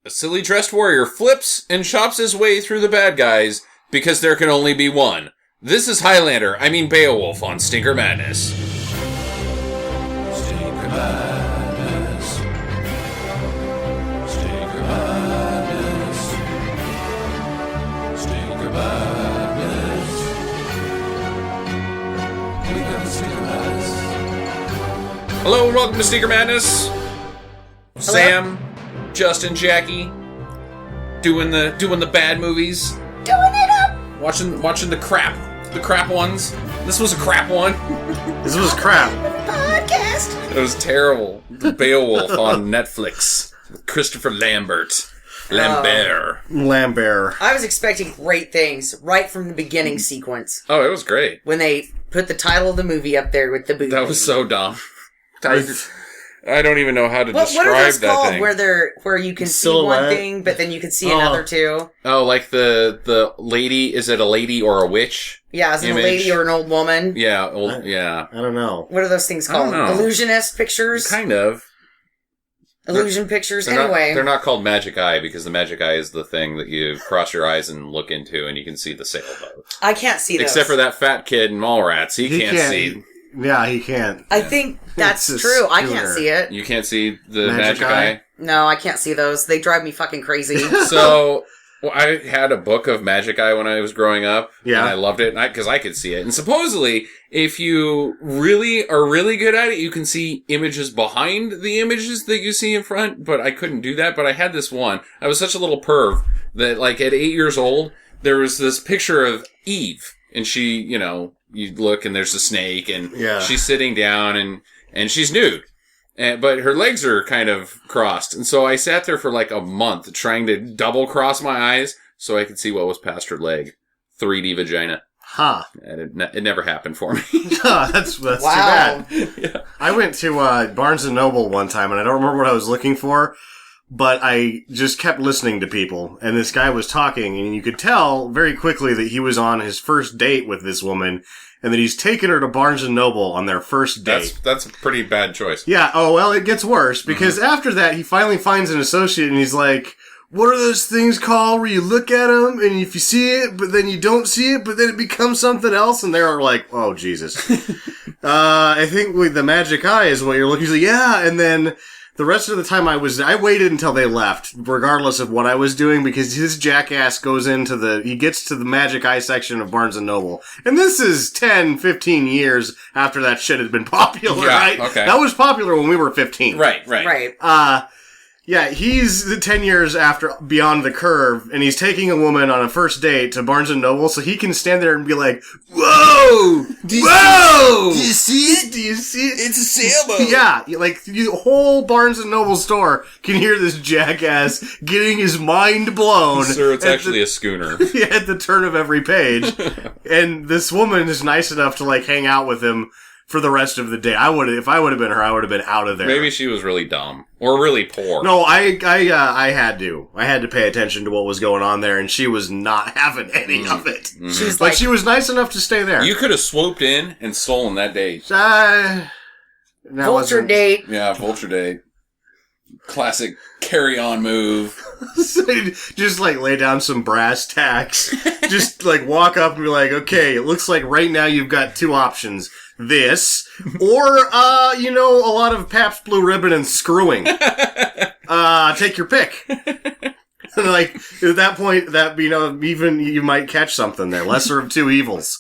A silly dressed warrior flips and chops his way through the bad guys because there can only be one. This is Beowulf on Stinker Madness. Stinker Madness. Stinker Madness. Stinker Madness. We got the Stinker Madness. Hello and welcome to Stinker Madness. Hello? Sam, Justin, Jackie, doing the bad movies. Doing it up! Watching the crap ones. This was a crap one. This was crap. Podcast! It was terrible. Beowulf on Netflix with Christopher Lambert. Lambert. I was expecting great things right from the beginning sequence. Oh, it was great. When they put the title of the movie up there with the booty. That was so dumb. I don't even know how to describe what are those that called thing. where you can Silhouette. see one thing, but then you can see another two? Oh, like the lady, is it a lady or a witch? Yeah, is it a Image. lady or an old woman? Yeah, I don't know. What are those things I don't called? know. Illusionist pictures? Kind of. Illusion pictures? They're Anyway. they're not called magic eye because the magic eye is the thing that you cross your eyes and look into and you can see the sailboat. I can't see those. Except for that fat kid in Mallrats. He can't see. Yeah, he can't. I think that's It's a true. I schooner. can't see it. You can't see the Magic magic eye? eye. No, I can't see those. They drive me fucking crazy. So, well, I had a book of Magic Eye when I was growing up. Yeah. And I loved it because I could see it. And supposedly, if you really are really good at it, you can see images behind the images that you see in front. But I couldn't do that. But I had this one. I was such a little perv that, like, at 8 years old, there was this picture of Eve. And she, you look and there's a snake and she's sitting down and she's nude. But her legs are kind of crossed. And so I sat there for like a month trying to double cross my eyes so I could see what was past her leg. 3D vagina. Huh. And it never happened for me. That's Wow. too bad. Yeah. I went to Barnes & Noble one time, and I don't remember what I was looking for, but I just kept listening to people, and this guy was talking, and you could tell very quickly that he was on his first date with this woman, and that he's taken her to Barnes & Noble on their first date. That's a pretty bad choice. Yeah, oh, well, it gets worse, because after that, he finally finds an associate, and he's like, what are those things called where you look at them, and if you see it, but then you don't see it, but then it becomes something else, and they're like, oh, Jesus. I think with the magic eye is what you're looking for. Yeah, and then the rest of the time I waited until they left, regardless of what I was doing, because his jackass he gets to the magic eye section of Barnes & Noble. And this is 10, 15 years after that shit had been popular, Yeah, right? okay. That was popular when we were 15. Right. Yeah, he's the 10 years after Beyond the Curve, and he's taking a woman on a first date to Barnes & Noble, so he can stand there and be like, whoa! Whoa! Do you see it? Do you see it? It's a sailboat. Yeah, like, the whole Barnes & Noble store can hear this jackass getting his mind blown. Sir, it's at actually a schooner. at the turn of every page. And this woman is nice enough to, like, hang out with him for the rest of the day. If I would have been her, I would have been out of there. Maybe she was really dumb. Or really poor. No, I had to. I had to pay attention to what was going on there, and she was not having any of it. Mm-hmm. She's But she was nice enough to stay there. You could have swooped in and stolen that date. That Vulture wasn't- date. Yeah, vulture date. Classic carry-on move. Just like lay down some brass tacks. Just like walk up and be like, okay, it looks like right now you've got two options. This, or, a lot of Pabst Blue Ribbon and screwing. Take your pick. Like, at that point, even you might catch something there. Lesser of two evils.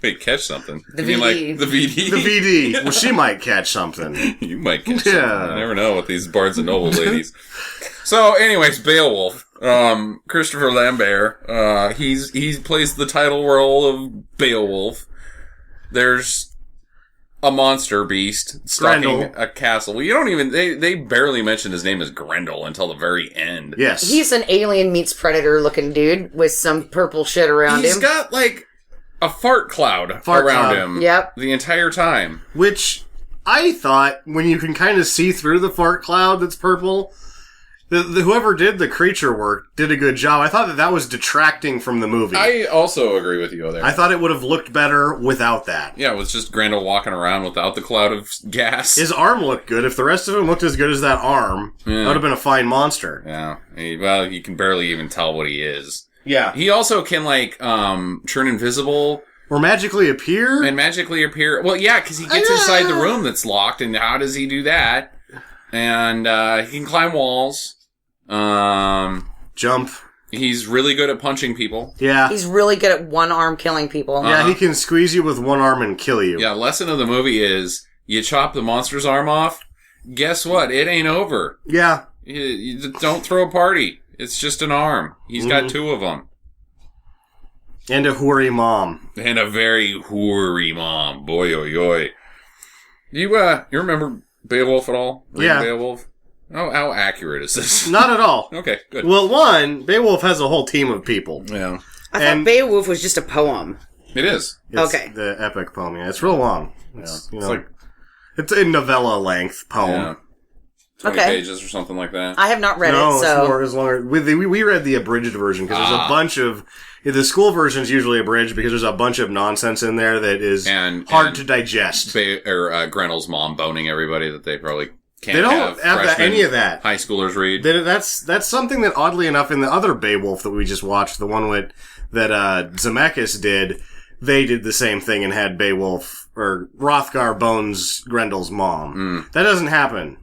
Wait, catch something. The You mean VD. like the VD? The VD. Well, she might catch something. You might catch Yeah. something. You never know with these Barnes and Noble ladies. So, anyways, Beowulf. Christopher Lambert. He plays the title role of Beowulf. There's a monster beast stalking Grendel. a castle. Well, you don't even... They barely mention his name as Grendel until the very end. Yes. He's an alien meets predator looking dude with some purple shit around He's him. got, like, a fart cloud around cloud. him. Yep. The entire time. Which I thought, when you can kind of see through the fart cloud that's purple, Whoever did the creature work did a good job. I thought that was detracting from the movie. I also agree with you there. I thought it would have looked better without that. Yeah, it was just Grendel walking around without the cloud of gas. His arm looked good. If the rest of him looked as good as that arm, that would have been a fine monster. Yeah. Well, you can barely even tell what he is. Yeah. He also can, like, turn invisible. Or magically appear? And magically appear. Well, yeah, because he gets inside the room that's locked, and how does he do that? And he can climb walls. Jump. He's really good at punching people. Yeah. He's really good at one arm killing people. Yeah, he can squeeze you with one arm and kill you. Yeah, lesson of the movie is, you chop the monster's arm off, guess what? It ain't over. Yeah. You don't throw a party. It's just an arm. He's got two of them. And a hoary mom. And a very hoary mom. Boy, oi, oi. You remember Beowulf at all? Reading Yeah. Beowulf? Oh, how accurate is this? Not at all. Okay, good. Well, one, Beowulf has a whole team of people. Yeah. I thought Beowulf was just a poem. It is. It's Okay. the epic poem, yeah. It's real long. It's, It's like, it's a novella length poem. yeah. 20 Okay. pages or something like that. I have not read No, it, so... it's longer. We read the abridged version because there's a bunch of... The school version's usually abridged because there's a bunch of nonsense in there that is hard to digest. Grendel's mom boning everybody that they probably can't They don't have freshmen, any of that. high schoolers read. That's something that, oddly enough, in the other Beowulf that we just watched, the one that Zemeckis did, they did the same thing and had Beowulf, or Hrothgar bones Grendel's mom. That doesn't happen.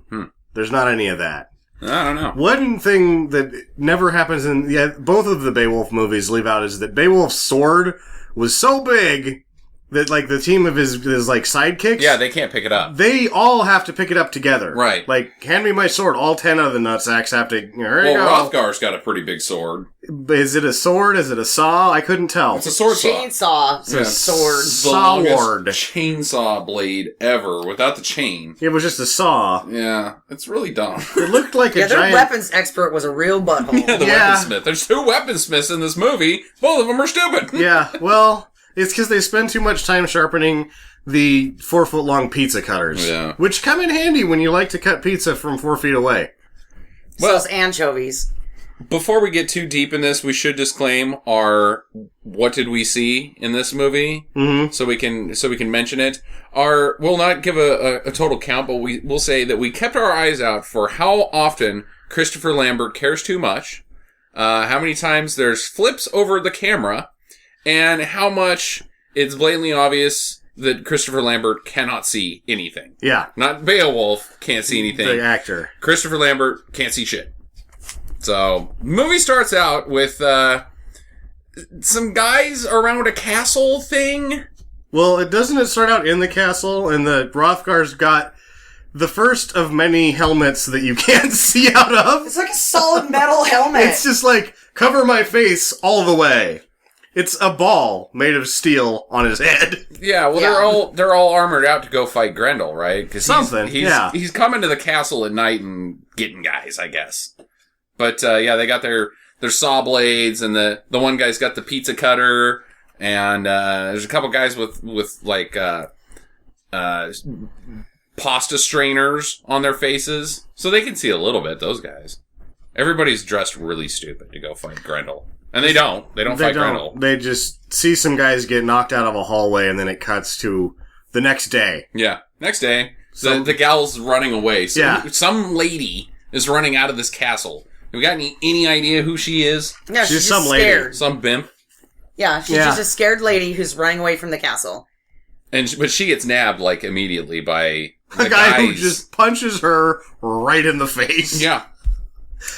There's not any of that. I don't know. One thing that never happens in both of the Beowulf movies leave out is that Beowulf's sword was so big that, like, the team of his like sidekicks, Yeah, they can't pick it up. they all have to pick it up together. Right. Like, hand me my sword. All 10 of the nutsacks have to. Here you go. Hrothgar's got a pretty big sword. Is it a sword? Is it a saw? I couldn't tell. It's a sword saw. Chainsaw. Yeah. Sword. The longest Sword. chainsaw blade ever without the chain. It was just a saw. Yeah, it's really dumb. It looked like a Yeah, their giant. weapons expert was a real butthole. The Yeah. weaponsmith. There's 2 weaponsmiths in this movie. Both of them are stupid. Yeah, well, it's because they spend too much time sharpening the 4-foot-long pizza cutters. Yeah. Which come in handy when you like to cut pizza from 4 feet away. So those anchovies. Before we get too deep in this, we should disclaim our what did we see in this movie, so we can mention it. We'll not give a total count, but we'll say that we kept our eyes out for how often Christopher Lambert cares too much, how many times there's flips over the camera, and how much it's blatantly obvious that Christopher Lambert cannot see anything. Yeah. Not Beowulf can't see anything. The actor. Christopher Lambert can't see shit. So, movie starts out with some guys around a castle thing. Well, doesn't it start out in the castle, and the Hrothgar's got the first of many helmets that you can't see out of? It's like a solid metal helmet. It's just like, cover my face all the way. It's a ball made of steel on his head. Yeah, well, they're all armored out to go fight Grendel, right? Cause he's coming to the castle at night and getting guys, I guess. But they got their saw blades, and the one guy's got the pizza cutter, and there's a couple guys with like pasta strainers on their faces, so they can see a little bit. Those guys. Everybody's dressed really stupid to go fight Grendel. And they don't fight Grendel. They just see some guys get knocked out of a hallway, and then it cuts to the next day. Yeah. Next day, the gal's running away. So Yeah. some lady is running out of this castle. Have we got any idea who she is? Yeah, She's she's some just lady. scared. Some bimp. Yeah, she's just a scared lady who's running away from the castle. But she gets nabbed, like, immediately by A guy who just punches her right in the face. Yeah.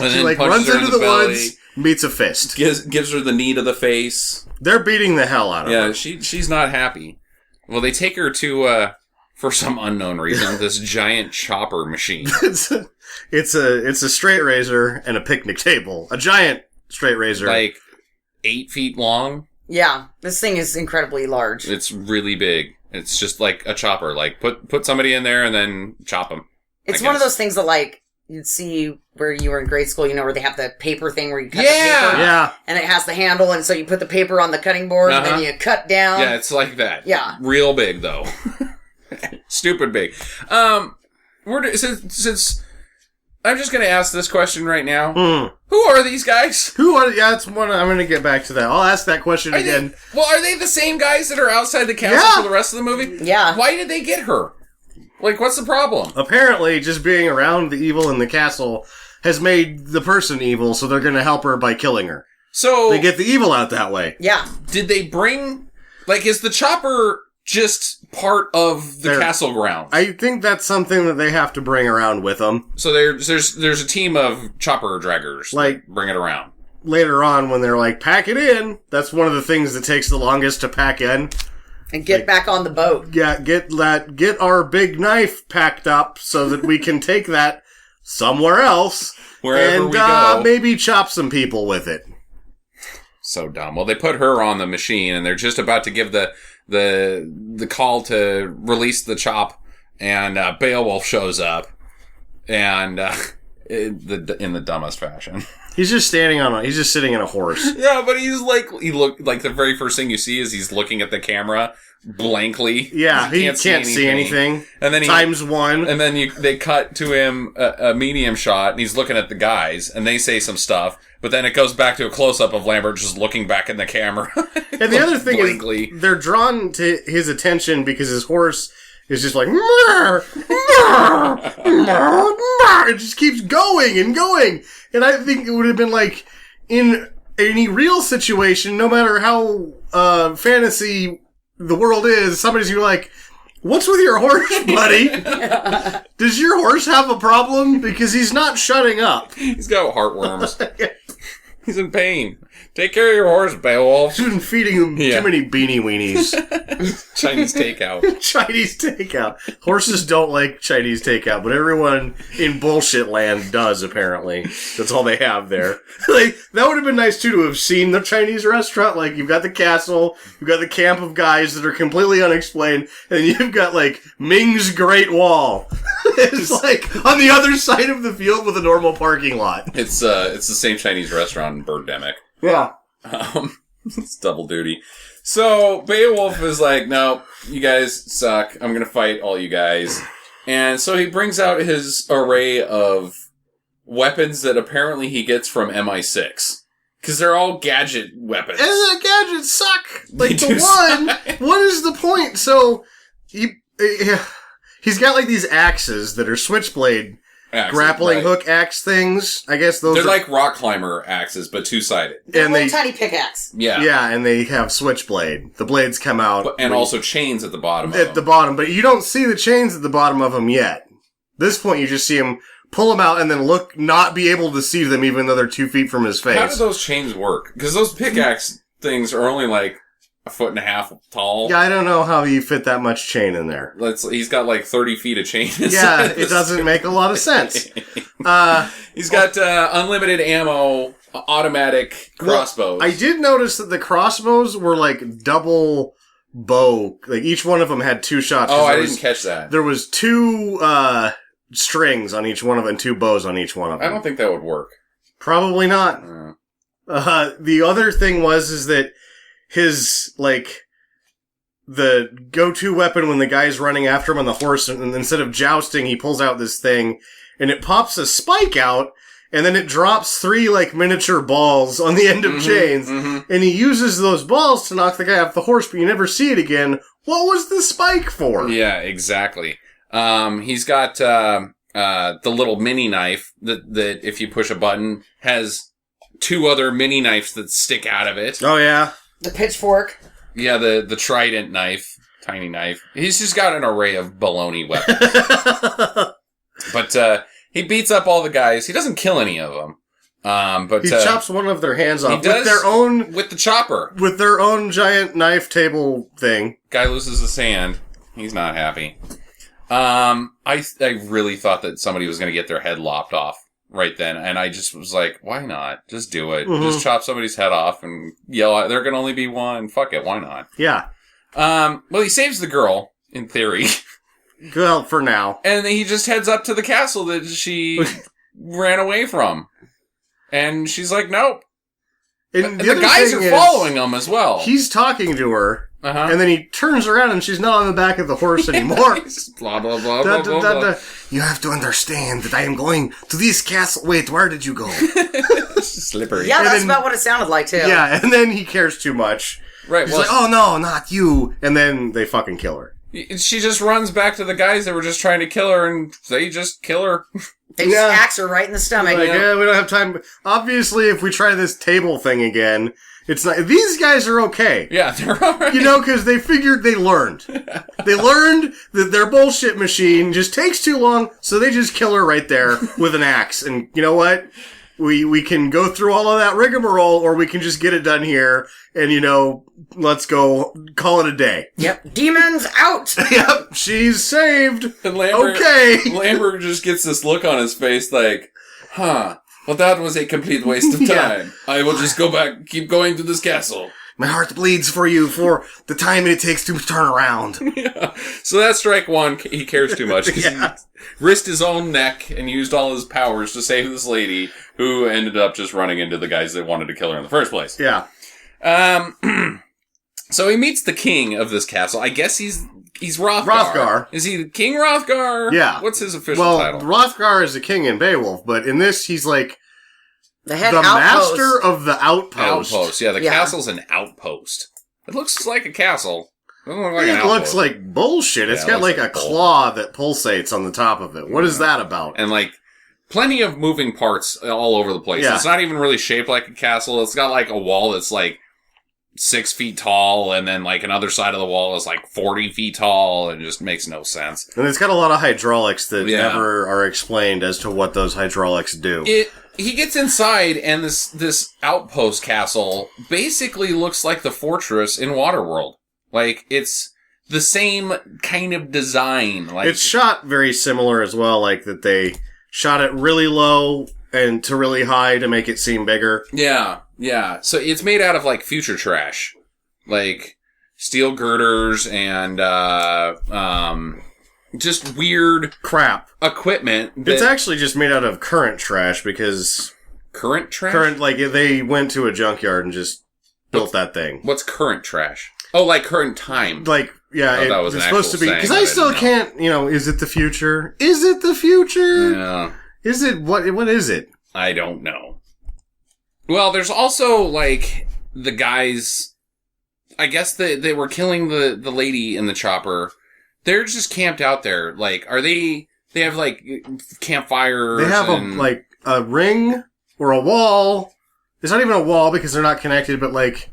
And She, then like, punches runs her into in the belly, woods, meets a fist. gives her the knee to the face. They're beating the hell out of Yeah, her. she's not happy. Well, they take her to, for some unknown reason, this giant chopper machine. It's a straight razor and a picnic table. A giant straight razor. Like, 8 feet long. Yeah, this thing is incredibly large. It's really big. It's just like a chopper. Like, put somebody in there and then chop them. It's one of those things that, like, you'd see where you were in grade school, where they have the paper thing where you cut the paper. Yeah. And it has the handle, and so you put the paper on the cutting board, and then you cut down. Yeah, it's like that. Yeah. Real big, though. Stupid big. Since I'm just going to ask this question right now. Mm. Who are these guys? Yeah, that's one. I'm going to get back to that. I'll ask that question again. Are they the same guys that are outside the castle Yeah. for the rest of the movie? Yeah. Why did they get her? Like, what's the problem? Apparently, just being around the evil in the castle has made the person evil, so they're going to help her by killing her. So They get the evil out that way. Yeah. did they bring... Like, is the chopper just part of the castle grounds? I think that's something that they have to bring around with them. So there's a team of chopper draggers Like- that bring it around. Later on, when they're like, pack it in, that's one of the things that takes the longest to pack in. And get back on the boat. Yeah, get our big knife packed up so that we can take that somewhere else. Wherever and we go. maybe chop some people with it. So dumb. Well, they put her on the machine, and they're just about to give the call to release the chop, and Beowulf shows up, and in the dumbest fashion. He's just he's just sitting in a horse. Yeah, but he looked like the very first thing you see is he's looking at the camera blankly. Yeah, he can't see anything. And then times one. And then they cut to him a medium shot, and he's looking at the guys, and they say some stuff. But then it goes back to a close-up of Lambert just looking back in the camera. And the other thing blankly. is, they're drawn to his attention because his horse is just like, "Mrr, mrr, mrr, mrr." It just keeps going and going. And I think it would have been like, in any real situation, no matter how fantasy the world is, somebody's like, what's with your horse, buddy? Does your horse have a problem? Because he's not shutting up. He's got heartworms. He's in pain. Take care of your horse, Beowulf. He's been feeding him too many beanie weenies. Chinese takeout. Chinese takeout. Horses don't like Chinese takeout, but everyone in bullshit land does, apparently. That's all they have there. Like, that would have been nice, too, to have seen the Chinese restaurant. Like, you've got the castle, you've got the camp of guys that are completely unexplained, and you've got, like, Ming's Great Wall. It's like on the other side of the field with a normal parking lot. It's the same Chinese restaurant in Birdemic. Yeah. It's double duty. So Beowulf is like, no, you guys suck. I'm going to fight all you guys. And so he brings out his array of weapons that apparently he gets from MI6. Because they're all gadget weapons. And the gadgets suck. Like, They do what is the point? So, he's got like these axes that are switchblade Axes, grappling right. hook axe things. I guess those They're are like rock climber axes, but two-sided. They're And a little they- tiny pickaxe. Yeah. Yeah, and they have switchblade. The blades come out. And also chains at the bottom of at the them. bottom, but you don't see the chains at the bottom of them yet. This point, you just see him pull them out and then not be able to see them even though they're 2 feet from his face. How do those chains work? Because those pickaxe things are only like 1.5 feet tall. Yeah, I don't know how you fit that much chain in there. He's got like 30 feet of chain. Yeah, it doesn't make a lot of sense. He's got unlimited ammo, automatic crossbows. I did notice that the crossbows were like double bow. Like each one of them had 2 shots. Oh, I didn't catch that. There was 2 strings on each one of them and 2 bows on each one of them. I don't think that would work. Probably not. The other thing is that his, like, the go-to weapon when the guy's running after him on the horse, and instead of jousting, he pulls out this thing, and it pops a spike out, and then it drops 3, like, miniature balls on the end of chains, and he uses those balls to knock the guy off the horse, but you never see it again. What was the spike for? Yeah, exactly. He's got the little mini knife that if you push a button has 2 other mini knives that stick out of it. Oh, yeah. The pitchfork. Yeah, the trident knife, tiny knife. He's just got an array of baloney weapons. But he beats up all the guys. He doesn't kill any of them. But He chops one of their hands off he does with the chopper. their own giant knife table thing. Guy loses his hand. He's not happy. I really thought that somebody was going to get their head lopped off right then, and I just was like, why not? Just do it. Just chop somebody's head off and yell out, there can only be one. Fuck it, why not? Yeah. Well, he saves the girl, in theory. Well, for now. And he just heads up to the castle that she ran away from. And she's like, nope. And The guys are following him as well. He's talking to her, And then he turns around and she's not on the back of the horse anymore. Blah, blah, blah, blah, blah, blah. You have to understand that I am going to this castle. Wait, where did you go? Slippery. Yeah, that's about what it sounded like, too. Yeah, and then he cares too much. Right. He's like, oh no, not you. And then they fucking kill her. She just runs back to the guys that were just trying to kill her, and they just kill her. They just axe her right in the stomach. Like, yeah, we don't have time. Obviously, if we try this table thing again, it's not. These guys are okay. Yeah, they're alright. You know, because they figured they learned. They learned that their bullshit machine just takes too long, so they just kill her right there with an axe. And you know what? We can go through all of that rigmarole, or we can just get it done here, and, you know, let's go call it a day. Yep. Demons out! Yep, she's saved. And Lambert, Okay. Lambert just gets this look on his face like, well, that was a complete waste of time. I will just go back, keep going to this castle. My heart bleeds for you for the time it takes to turn around. Yeah. So that's strike one. He cares too much. He risked his own neck and used all his powers to save this lady, who ended up just running into the guys that wanted to kill her in the first place. Yeah. So he meets the king of this castle. I guess he's Hrothgar. Hrothgar. Is he King Hrothgar? Yeah. What's his official title? Hrothgar is the king in Beowulf, but in this, he's like The head the outpost. master of the outpost. Outpost. Yeah, the castle's an outpost. It looks like a castle. It doesn't look like an It outpost. looks like bullshit. It's Yeah, got it like looks a like bull. claw that pulsates on the top of it. What is that about? And like plenty of moving parts all over the place. Yeah. It's not even really shaped like a castle. It's got like a wall that's like 6 feet tall, and then like another side of the wall is like 40 feet tall, and it just makes no sense. And it's got a lot of hydraulics that Yeah. never are explained as to what those hydraulics do. He gets inside, and this outpost castle basically looks like the fortress in Waterworld. Like, it's the same kind of design. Like, It's shot very similar as well, like that they shot it really low and to really high to make it seem bigger. Yeah. So it's made out of, like, future trash. Like, steel girders and, just weird Crap. equipment. It's actually just made out of current trash because current trash? like they went to a junkyard and just built that thing. What's current trash? Oh, like current time. Like, yeah, Oh, that was it's an supposed to actual be, saying because that I I still didn't know. can't, you know, is it the future? Is it the future? Yeah. Is it, what is it? I don't know. Well, there's also, like, the guys, I guess they were killing the lady in the chopper. They're just camped out there. Like, they have, like, campfires. They have like a ring or a wall. It's not even a wall because they're not connected, but like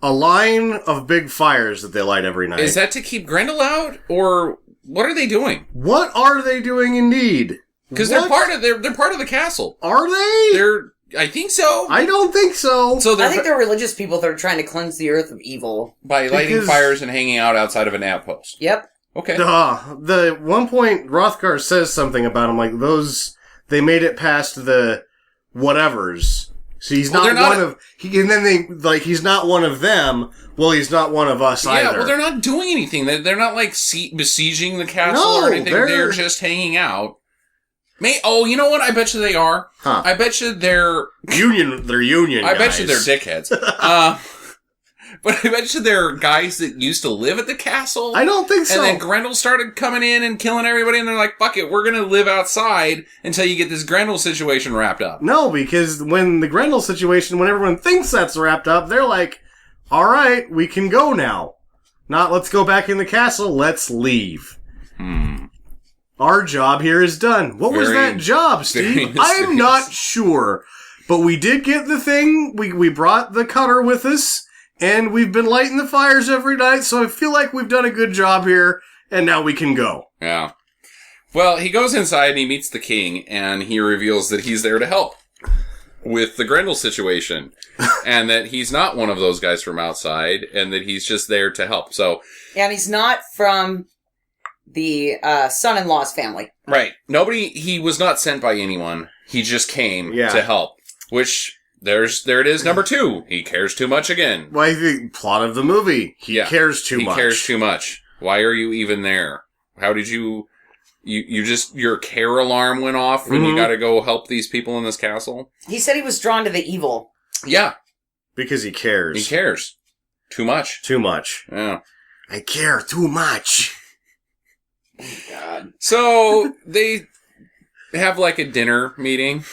a line of big fires that they light every night. Is that to keep Grendel out? Or what are they doing? What are they doing indeed? Because they're part of the castle. Are they? I think so. I don't think so. So I think they're religious people that are trying to cleanse the earth of evil. by lighting because- fires and hanging out outside of an outpost. Yep. Okay. The one point Hrothgar says something about him, like they made it past the whatevers. So he's Well, not they're not one of, and then they, like, he's not one of them. Well, he's not one of us either. Yeah, well, they're not doing anything. They're not, like, besieging the castle No, or anything. They're just hanging out. You know what? I bet you they are. Huh. I bet you they're union I guys. bet you they're dickheads. But I bet you they're guys that used to live at the castle. I don't think so. And then Grendel started coming in and killing everybody, and they're like, fuck it, we're gonna live outside until you get this Grendel situation wrapped up. No, because when the Grendel situation, when everyone thinks that's wrapped up, they're like, alright, we can go now. Not let's go back in the castle, let's leave. Our job here is done. What was Very- that job, very Steve? I'm mysterious. not sure. But we did get the thing, we brought the cutter with us, and we've been lighting the fires every night, so I feel like we've done a good job here, and now we can go. Yeah. Well, he goes inside and he meets the king, and he reveals that he's there to help with the Grendel situation, and that he's not one of those guys from outside, and that he's just there to help. So, And he's not from the son-in-law's family. right. He was not sent by anyone. He just came to help. Which, there it is, number 2. He cares too much again. Well, I think plot of the movie. He cares too much. He cares too much. Why are you even there? How did you your care alarm went off and you gotta go help these people in this castle? He said he was drawn to the evil. Yeah. Because he cares. He cares. Too much. Too much. Yeah. I care too much. God. So they have like a dinner meeting.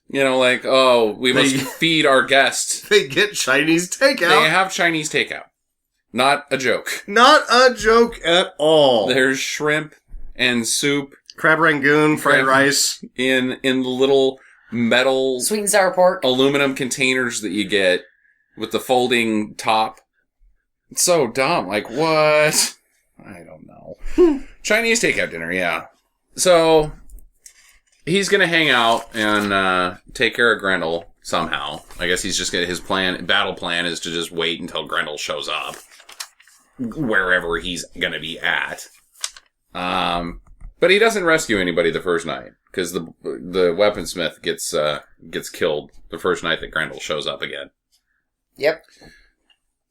You know, like, oh, we must feed our guests. They get Chinese takeout. They have Chinese takeout. Not a joke. Not a joke at all. There's shrimp and soup. Crab rangoon, fried rice. In the little metal... Sweet and sour pork. Aluminum containers that you get with the folding top. It's so dumb. Like, what? I don't know. Chinese takeout dinner, yeah. So... he's gonna hang out and take care of Grendel somehow. I guess he's just gonna his battle plan is to just wait until Grendel shows up wherever he's gonna be at. But he doesn't rescue anybody the first night because the weaponsmith gets killed the first night that Grendel shows up again. Yep.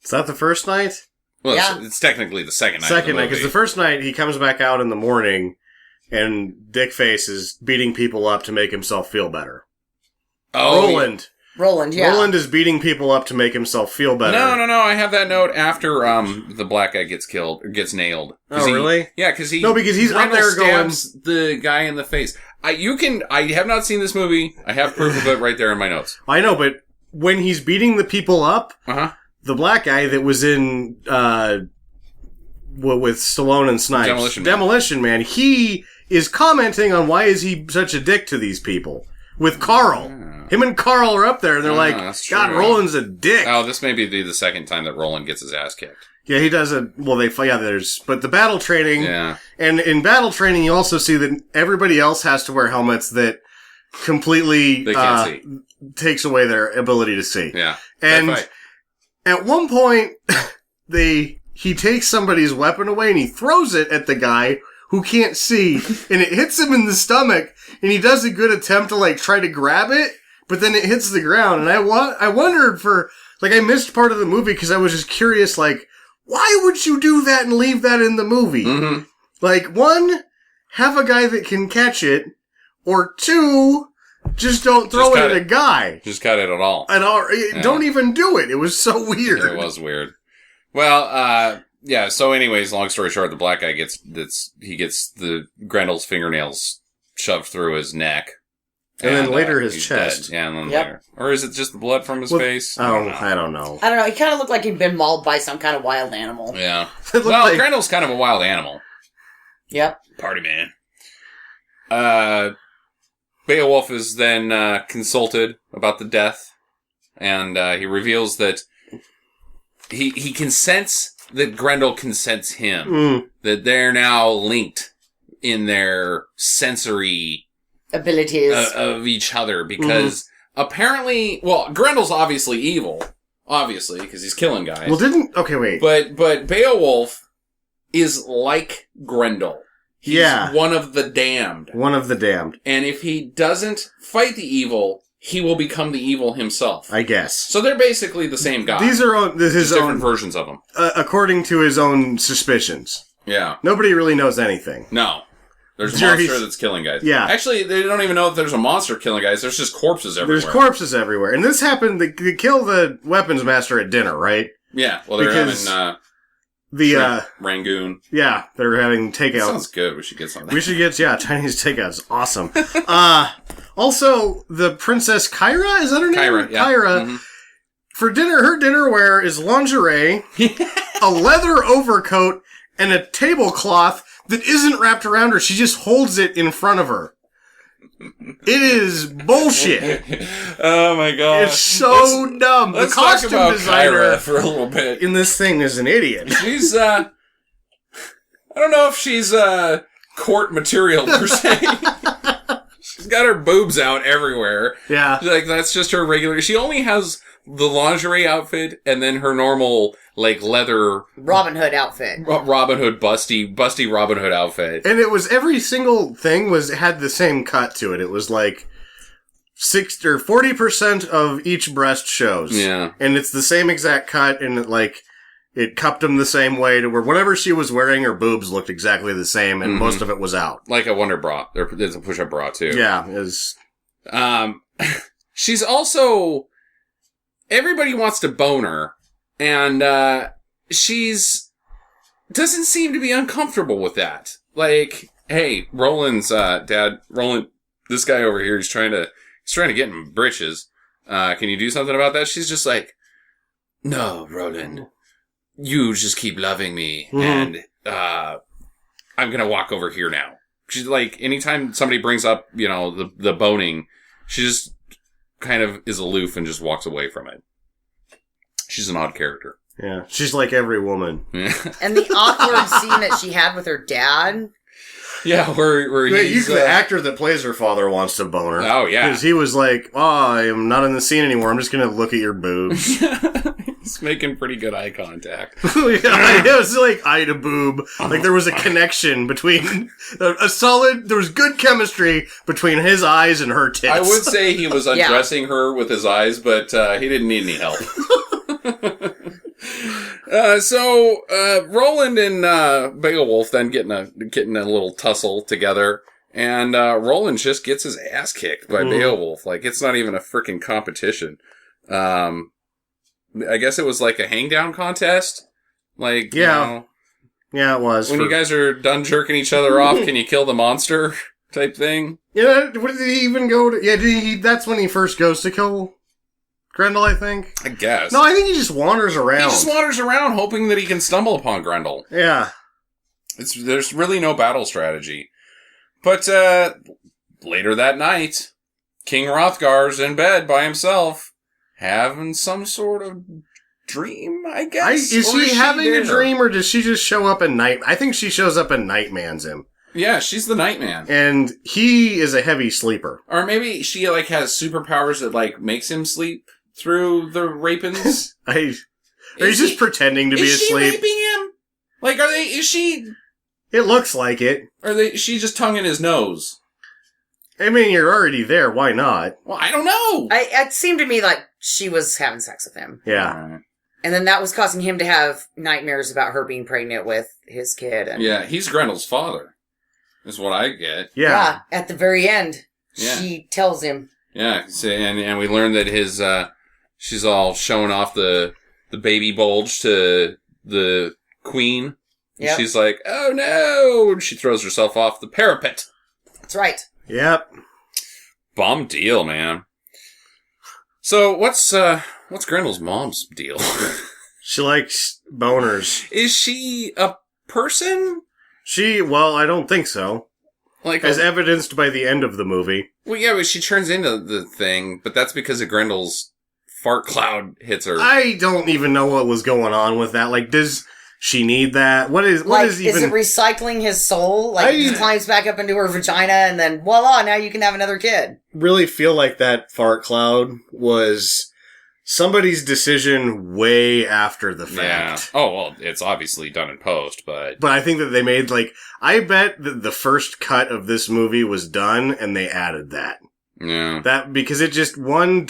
Is that the first night? Well, Yeah. it's technically the second night. Second night, because the first night he comes back out in the morning. And Dickface is beating people up to make himself feel better. Oh, Roland, yeah. Roland is beating people up to make himself feel better. No. I have that note after the black guy gets killed or gets nailed. Oh, really? Yeah, because he. No, because he's up there stabs the guy in the face. I have not seen this movie. I have proof of it right there in my notes. I know, but when he's beating the people up, the black guy that was in with Stallone and Snipes, Demolition Man, he is commenting on why is he such a dick to these people with Carl. Him and Carl are up there, and they're like, God, Roland's a dick. Oh, this may be the second time that Roland gets his ass kicked. Yeah, he does it. Well, but the battle training, and in battle training, you also see that everybody else has to wear helmets that completely they can't see. Takes away their ability to see. Yeah. And at one point, he takes somebody's weapon away and he throws it at the guy who can't see, and it hits him in the stomach, and he does a good attempt to, like, try to grab it, but then it hits the ground, and I wondered I missed part of the movie because I was just curious, like, why would you do that and leave that in the movie? Mm-hmm. Like, one, have a guy that can catch it, or two, just don't throw it at a guy. Just cut it at all. Don't even do it. It was so weird. It was weird. Well, yeah, so anyways, long story short, the black guy gets the Grendel's fingernails shoved through his neck. And then later his chest. Dead. Yeah, and then later. Or is it just the blood from his face? I don't know. I don't know. He kind of looked like he'd been mauled by some kind of wild animal. Yeah. Well, Grendel's kind of a wild animal. Yep. Party man. Beowulf is then consulted about the death, and he reveals that he consents that Grendel consents him. That they're now linked in their sensory abilities of each other because apparently, well, Grendel's obviously evil, because he's killing guys. Well, okay, wait. But Beowulf is like Grendel. He's one of the damned. One of the damned. And if he doesn't fight the evil, he will become the evil himself. I guess. So they're basically the same guy. These are his different versions of him. According to his own suspicions. Yeah. Nobody really knows anything. No. There's a monster that's killing guys. Yeah. Actually, they don't even know if there's a monster killing guys. There's just corpses everywhere. There's corpses everywhere. And this happened, they kill the weapons master at dinner, right? Yeah. Well, they're having Rangoon. Yeah, they're having takeout. That sounds good. We should get something. We should get, Chinese takeout's awesome. Also, the Princess Kyra, is that her name? Kyra, yeah. Kyra. For dinner, her dinner wear is lingerie, a leather overcoat, and a tablecloth that isn't wrapped around her. She just holds it in front of her. It is bullshit. Oh my god. It's so dumb. Let's the costume talk about designer Kyra for a little bit. In this thing is an idiot. She's, I don't know if she's, court material per se. She's got her boobs out everywhere. Yeah. Like, that's just her regular, she only has the lingerie outfit and then her normal, like, leather Robin Hood outfit. Robin Hood, busty Robin Hood outfit. And it was, every single thing had the same cut to it. It was like 60 or 40% of each breast shows. Yeah. And it's the same exact cut, and it cupped them the same way to where whatever she was wearing, her boobs looked exactly the same, and most of it was out. Like a Wonder Bra. There's a push-up bra, too. Yeah, it was... She's also... Everybody wants to bone her, and she's doesn't seem to be uncomfortable with that. Like, hey, Roland's dad, Roland, this guy over here, he's trying to get in britches. Can you do something about that? She's just like, no, Roland, you just keep loving me, and I'm gonna walk over here now. She's like, anytime somebody brings up, the boning, she just kind of is aloof and just walks away from it. She's an odd character. Yeah, she's like every woman. And the awkward scene that she had with her dad. Yeah, where he's... the actor that plays her father wants to bone her. Oh, yeah. Because he was like, I am not in the scene anymore. I'm just going to look at your boobs. He's making pretty good eye contact. Yeah, it was like eye to boob. Like there was a connection between... there was good chemistry between his eyes and her tits. I would say he was undressing her with his eyes, but he didn't need any help. So Roland and Beowulf then getting a little tussle together, and Roland just gets his ass kicked by Beowulf. Like, it's not even a freaking competition. I guess it was like a hangdown contest. Like, yeah, it was. When you guys are done jerking each other off, can you kill the monster type thing? Yeah, what did he even go to? Yeah, that's when he first goes to kill Grendel, I think. I guess. No, I think he just wanders around. He just wanders around hoping that he can stumble upon Grendel. Yeah. There's really no battle strategy. But later that night, King Hrothgar's in bed by himself, having some sort of dream, I guess. Is she having a dream, or does she just show up at night? I think she shows up and nightmans him. Yeah, she's the Nightman. And he is a heavy sleeper. Or maybe she has superpowers that makes him sleep through the rapings. He's just pretending to be asleep. Is she raping him? Is she... It looks like it. Or is she just tonguing his nose? I mean, you're already there. Why not? Well, I don't know. It seemed to me like she was having sex with him. Yeah. And then that was causing him to have nightmares about her being pregnant with his kid. And yeah, he's Grendel's father, is what I get. Yeah. At the very end, she tells him. Yeah, and we learned that his... she's all showing off the baby bulge to the queen. Yep. She's like, oh no! And she throws herself off the parapet. That's right. Yep. Bomb deal, man. So what's Grendel's mom's deal? She likes boners. Is she a person? Well, I don't think so. As evidenced by the end of the movie. Well, yeah, but she turns into the thing, but that's because of Grendel's fart cloud hits her. I don't even know what was going on with that. Does she need that? What is even... Is it recycling his soul? He climbs back up into her vagina and then voila, now you can have another kid. Really feel like that fart cloud was somebody's decision way after the fact. Yeah. Oh, well, it's obviously done in post, but... But I think that they made, I bet that the first cut of this movie was done and they added that. Yeah. Because it just, it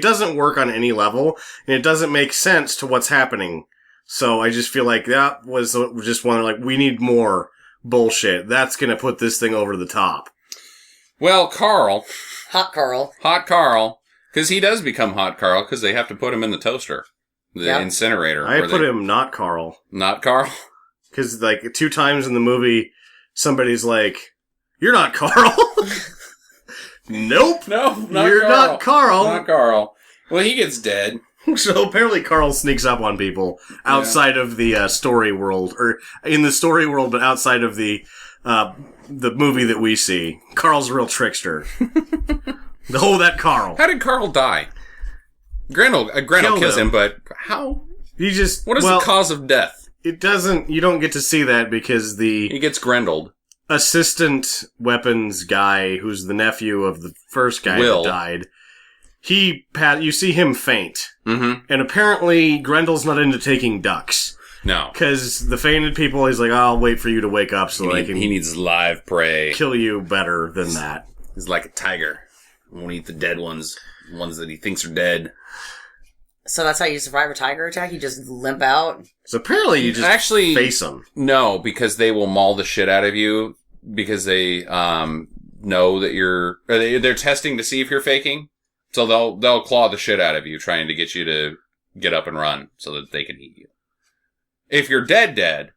doesn't work on any level, and it doesn't make sense to what's happening. So I just feel like that was just one, we need more bullshit. That's gonna put this thing over the top. Well, Carl. Hot Carl. Because he does become Hot Carl, because they have to put him in the toaster. The incinerator. I put him not Carl. Not Carl? Because, 2 times in the movie, somebody's like, you're not Carl. Nope. No, You're not Carl. Not Carl. Well, he gets dead. So apparently Carl sneaks up on people outside of the story world, or in the story world, but outside of the movie that we see. Carl's a real trickster. That Carl. How did Carl die? Grendel kills him, but how? What is the cause of death? You don't get to see that because he gets Grendeled. Assistant weapons guy, who's the nephew of the first guy that died, you see him faint. Mm-hmm. And apparently Grendel's not into taking ducks. No. Because the fainted people, he's like, I'll wait for you to wake up so he needs live prey. Kill you better than that. He's like a tiger. He won't eat the dead ones. The ones that he thinks are dead. So that's how you survive a tiger attack? You just limp out? So apparently you just face them. No, because they will maul the shit out of you because they know that they're testing to see if you're faking. So they'll claw the shit out of you trying to get you to get up and run so that they can eat you. If you're dead,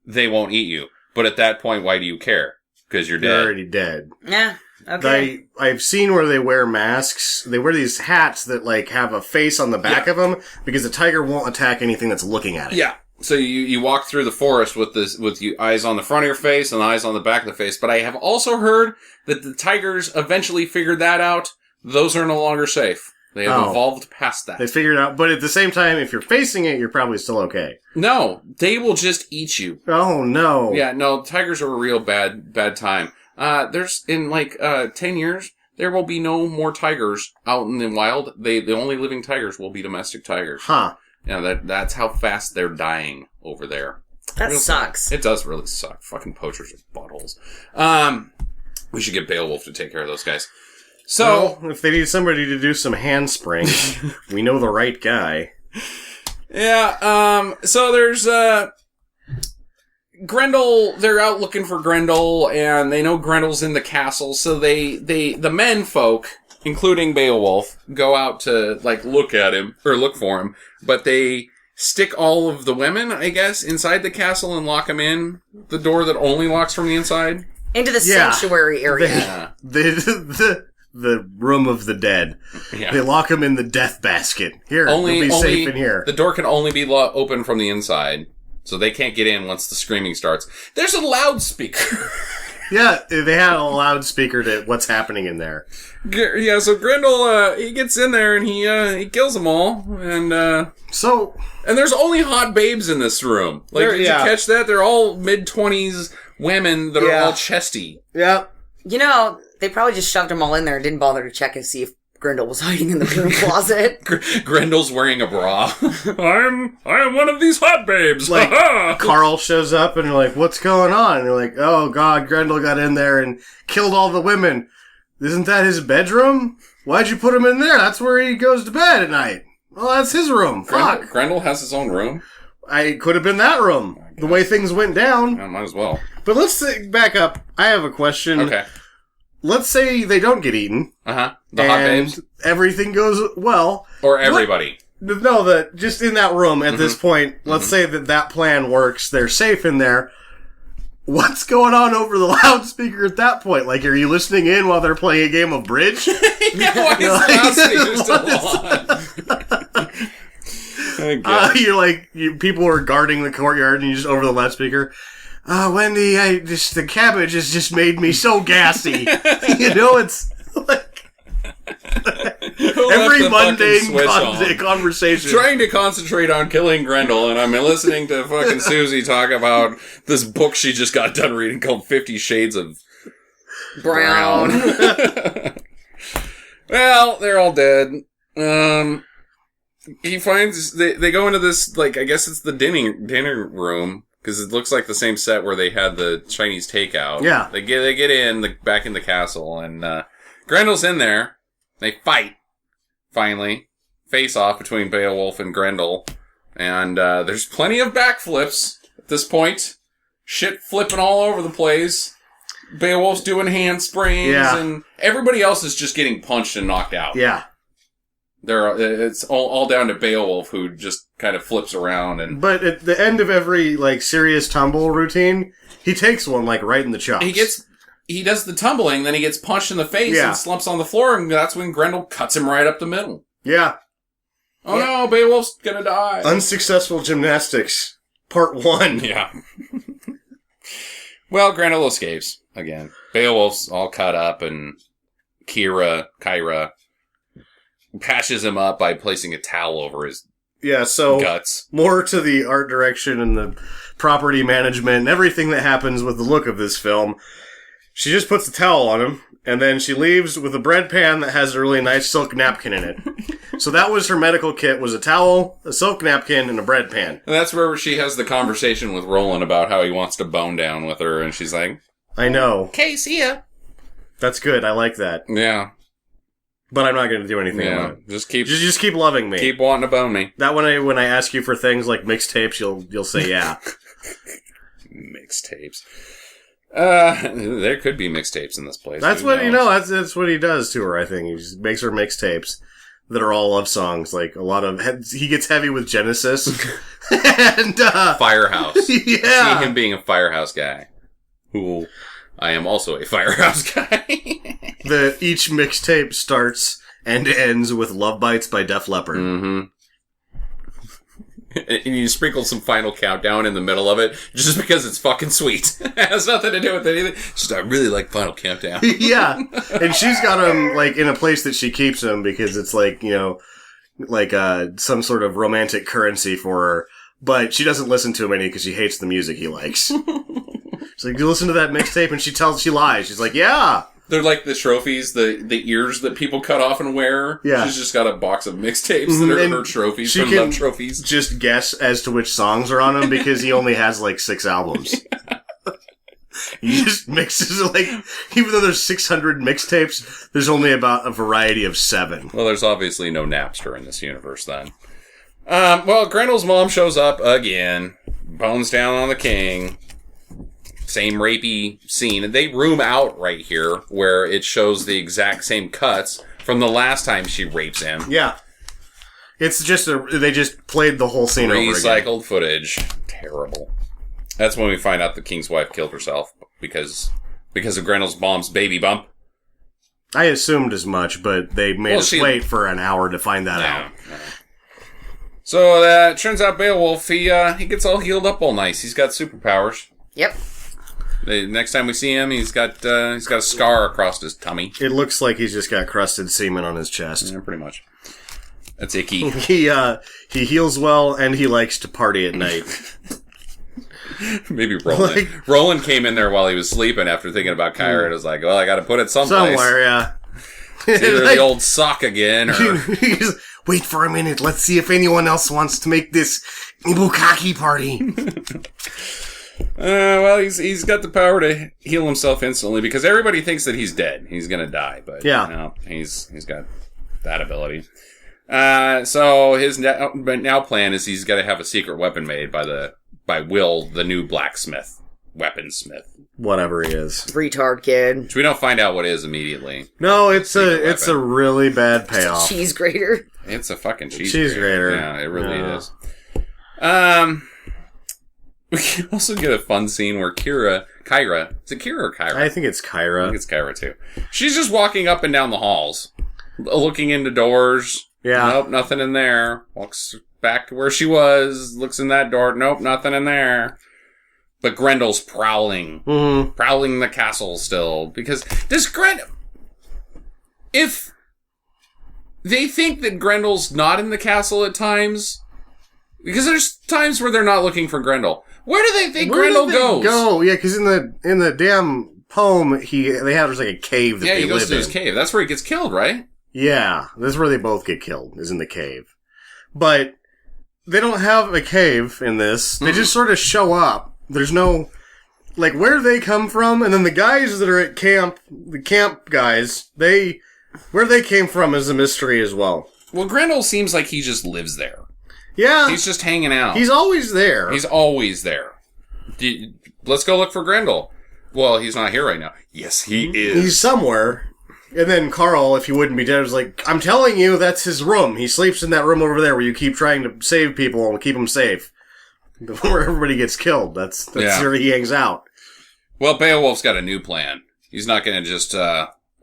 they won't eat you. But at that point, why do you care? Because you're You're dead. already dead. Yeah. Okay. I've seen where they wear masks. They wear these hats that, like, have a face on the back of them because the tiger won't attack anything that's looking at it. Yeah. So you walk through the forest with your eyes on the front of your face and eyes on the back of the face. But I have also heard that the tigers eventually figured that out. Those are no longer safe. They have evolved past that. They figured out, but at the same time, if you're facing it, you're probably still okay. No, they will just eat you. Oh, no. Yeah, no, tigers are a real bad time. There's, in 10 years, there will be no more tigers out in the wild. The only living tigers will be domestic tigers. Huh. Yeah, that's how fast they're dying over there. That sucks. It does really suck. Fucking poachers are buttholes. We should get Beowulf to take care of those guys. So, well, if they need somebody to do some handsprings, we know the right guy. Yeah, so there's, Grendel, they're out looking for Grendel, and they know Grendel's in the castle, so the men folk, including Beowulf, go out to, look at him, or look for him, but they stick all of the women, I guess, inside the castle and lock them in the door that only locks from the inside. Into the sanctuary area. The room of the dead. Yeah. They lock them in the death basket. Here, you'll be safe in here. The door can only be open from the inside, so they can't get in once the screaming starts. There's a loudspeaker. Yeah, they had a loudspeaker to what's happening in there. Yeah, so Grendel, he gets in there and he kills them all, and there's only hot babes in this room. Did you catch that? They're all mid-20s women that are all chesty. Yeah. You know, they probably just shoved them all in there and didn't bother to check and see if Grendel was hiding in the broom closet. Grendel's wearing a bra. I'm one of these hot babes. Carl shows up and you're like, what's going on? And you're like, oh god, Grendel got in there and killed all the women. Isn't that his bedroom? Why'd you put him in there? That's where he goes to bed at night. Well, that's his room. Fuck. Grendel has his own room? I could have been that room. The way things went down. Yeah, might as well. But let's back up. I have a question. Okay. Let's say they don't get eaten. Uh-huh. The hot babes? Everything goes well. Or everybody. No, just in that room at this point, let's say that plan works. They're safe in there. What's going on over the loudspeaker at that point? Like, are you listening in while they're playing a game of bridge? Yeah, why is the loudspeaker still on? People are guarding the courtyard and you just over the loudspeaker. Wendy, the cabbage has just made me so gassy. It's like every mundane conversation. Trying to concentrate on killing Grendel, and I'm listening to fucking Susie talk about this book she just got done reading called 50 Shades of Brown. Well, they're all dead. He finds, they go into this, I guess it's the dinner room. Because it looks like the same set where they had the Chinese takeout. Yeah. They get in, back in the castle, and Grendel's in there. They fight, finally. Face off between Beowulf and Grendel. And there's plenty of backflips at this point. Shit flipping all over the place. Beowulf's doing handsprings, and everybody else is just getting punched and knocked out. Yeah. It's all down to Beowulf, who just kind of flips around. But at the end of every serious tumble routine, he takes one right in the chops. He does the tumbling, then he gets punched in the face and slumps on the floor, and that's when Grendel cuts him right up the middle. Yeah. Oh no, Beowulf's gonna die. Unsuccessful gymnastics, part 1. Yeah. Well, Grendel escapes again. Beowulf's all cut up, and Kyra patches him up by placing a towel over his guts. More to the art direction and the property management and everything that happens with the look of this film. She just puts a towel on him, and then she leaves with a bread pan that has a really nice silk napkin in it. So that was her medical kit, was a towel, a silk napkin, and a bread pan. And that's where she has the conversation with Roland about how he wants to bone down with her, and she's like, I know. Okay, see ya. That's good, I like that. Yeah. But I'm not going to do anything about it. Just keep loving me. Keep wanting to bone me. That when I ask you for things like mixtapes, you'll say yeah. Mixtapes. There could be mixtapes in this place. That's what that's what he does to her. I think he just makes her mixtapes. that are all love songs. Like a lot of he gets heavy with Genesis and Firehouse. Yeah, See him being a Firehouse guy. Who I am also a Firehouse guy. Each mixtape starts and ends with "Love Bites" by Def Leppard. Mm-hmm. And you sprinkle some Final Countdown in the middle of it, just because it's fucking sweet. It has nothing to do with anything. Just, I really like Final Countdown. Yeah, and she's got him like in a place that she keeps him because it's like, you know, like some sort of romantic currency for her. But she doesn't listen to him any because she hates the music he likes. She's like, you listen to that mixtape, and she lies. She's like, yeah. They're like the trophies, the ears that people cut off and wear. Yeah. She's just got a box of mixtapes that are her trophies from Love Trophies. Just guess as to which songs are on them because he only has like 6 albums. He just mixes like, even though there's 600 mixtapes, there's only about a variety of 7. Well, there's obviously no Napster in this universe then. Well, Grendel's mom shows up again, bones down on the king. Same rapey scene. And they room out right here where it shows the exact same cuts from the last time she rapes him. Yeah. It's just they just played the whole scene over again. Recycled footage. Terrible. That's when we find out the king's wife killed herself because of Grendel's mom's baby bump. I assumed as much, but they made us wait for an hour to find that out. No. So it turns out Beowulf, he gets all healed up all nice. He's got superpowers. Yep. The next time we see him, he's got a scar across his tummy. It looks like he's just got crusted semen on his chest. Yeah, pretty much. That's icky. He heals well, and he likes to party at night. Maybe Roland. Roland came in there while he was sleeping after thinking about Kyra and was like, well, I got to put it someplace. Somewhere, yeah. It's either the old sock again, or... Wait for a minute. Let's see if anyone else wants to make this Ibukaki party. Well, he's got the power to heal himself instantly because everybody thinks that he's dead. He's gonna die, but no, he's got that ability. So his now plan is he's got to have a secret weapon made by Will, the new blacksmith, weaponsmith, whatever he is, retard kid. Which we don't find out what it is immediately. No, it's a really bad payoff. Cheese grater. It's a fucking cheese grater. Yeah, it really is. We can also get a fun scene where Kyra, is it Kyra or Kyra? I think it's Kyra. I think it's Kyra too. She's just walking up and down the halls, looking into doors. Yeah. Nope, nothing in there. Walks back to where she was, looks in that door. Nope, nothing in there. But Grendel's prowling the castle still. Because if they think that Grendel's not in the castle at times, because there's times where they're not looking for Grendel. Where do they think Grendel goes? Yeah, because in the damn poem, there's like a cave that they live in. Yeah, he goes to his cave. That's where he gets killed, right? Yeah, that's where they both get killed, is in the cave. But they don't have a cave in this. They just sort of show up. There's no, like, where they come from, and then the guys that are at camp, the camp guys, where they came from is a mystery as well. Well, Grendel seems like he just lives there. Yeah. He's just hanging out. He's always there. He's always there. Let's go look for Grendel. Well, he's not here right now. Yes, he is. He's somewhere. And then Carl, if he wouldn't be dead, was like, I'm telling you, that's his room. He sleeps in that room over there where you keep trying to save people and keep them safe. Where everybody gets killed. That's where he hangs out. Well, Beowulf's got a new plan. He's not going to just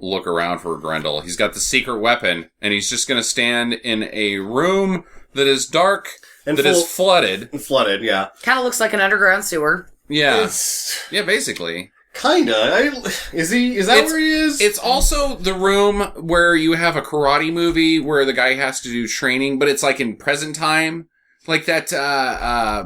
look around for Grendel. He's got the secret weapon, and he's just going to stand in a room that is dark, and is flooded. Flooded, yeah. Kind of looks like an underground sewer. Yeah. Yeah, basically. Kinda. Is that where he is? It's also the room where you have a karate movie where the guy has to do training, but it's like in present time. Like that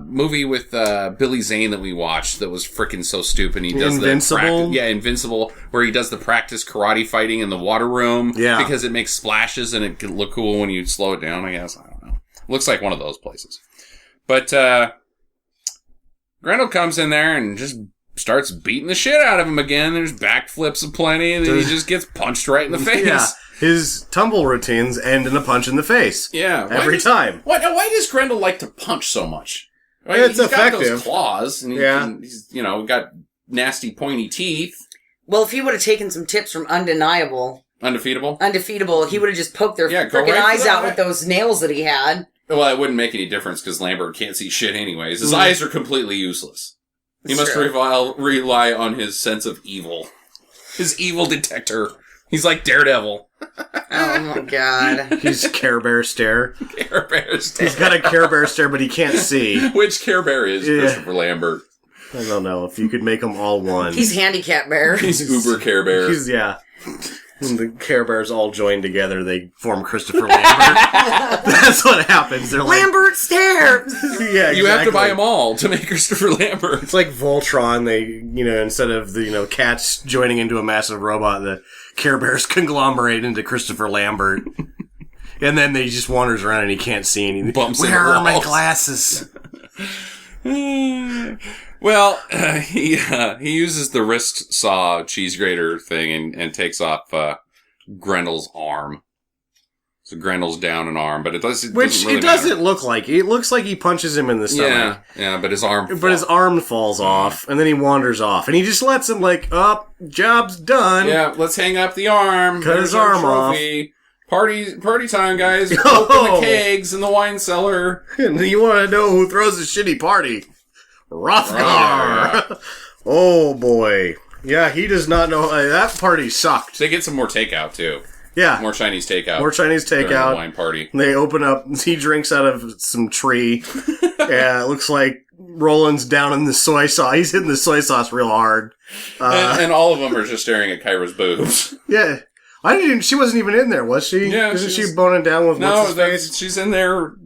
movie with Billy Zane that we watched that was freaking so stupid. He does Invincible? Invincible, where he does the practice karate fighting in the water room. Yeah. Because it makes splashes and it can look cool when you slow it down, I guess. I don't know. Looks like one of those places. But Grendel comes in there and just starts beating the shit out of him again. There's backflips aplenty, and then he just gets punched right in the face. Yeah. His tumble routines end in a punch in the face. Yeah. Every time. Why does Grendel like to punch so much? Right? It's effective. He's got those claws, and he's got nasty pointy teeth. Well, if he would have taken some tips from Undeniable undefeatable, he would have just poked their Yeah, go freaking right for eyes that out with those nails that he had. Well, it wouldn't make any difference because Lambert can't see shit anyways. His eyes are completely useless. He must rely on his sense of evil. His evil detector. He's like Daredevil. Oh my god. He's Care Bear stare. Care Bear stare. He's got a Care Bear stare, but he can't see. Which Care Bear is Christopher Lambert? I don't know if you could make them all one. He's Handicap Bear. He's Uber Care Bear. When the Care Bears all join together, they form Christopher Lambert. That's what happens. They're like Lambert stare! yeah, exactly. You have to buy them all to make Christopher Lambert. It's like Voltron. They, instead of the, cats joining into a massive robot, the Care Bears conglomerate into Christopher Lambert. And then he just wanders around and he can't see anything. Bumps Where into are my walls. glasses? Well, he uses the wrist saw cheese grater thing and takes off Grendel's arm. So Grendel's down an arm, but it doesn't. Which really it doesn't matter. look like. It looks like he punches him in the stomach. Yeah, but his arm. But his arm falls off, and then he wanders off, and he just lets him job's done. Yeah, let's hang up the arm. Cut his There's our arm off. trophy. Party time, guys! Oh. Open the kegs in the wine cellar. And you want to know who throws a shitty party? Hrothgar. Oh boy. Yeah, he does not know. That party sucked. They get some more takeout too. Yeah. More Chinese takeout. More Chinese during the takeout. wine party. They open up. He drinks out of some tree. Yeah, it looks like Roland's down in the soy sauce. He's hitting the soy sauce real hard. And all of them are just staring at Kyra's boobs. Yeah. She wasn't even in there, was she? Yeah, Isn't she she was- boning down with what's his face? she's in there.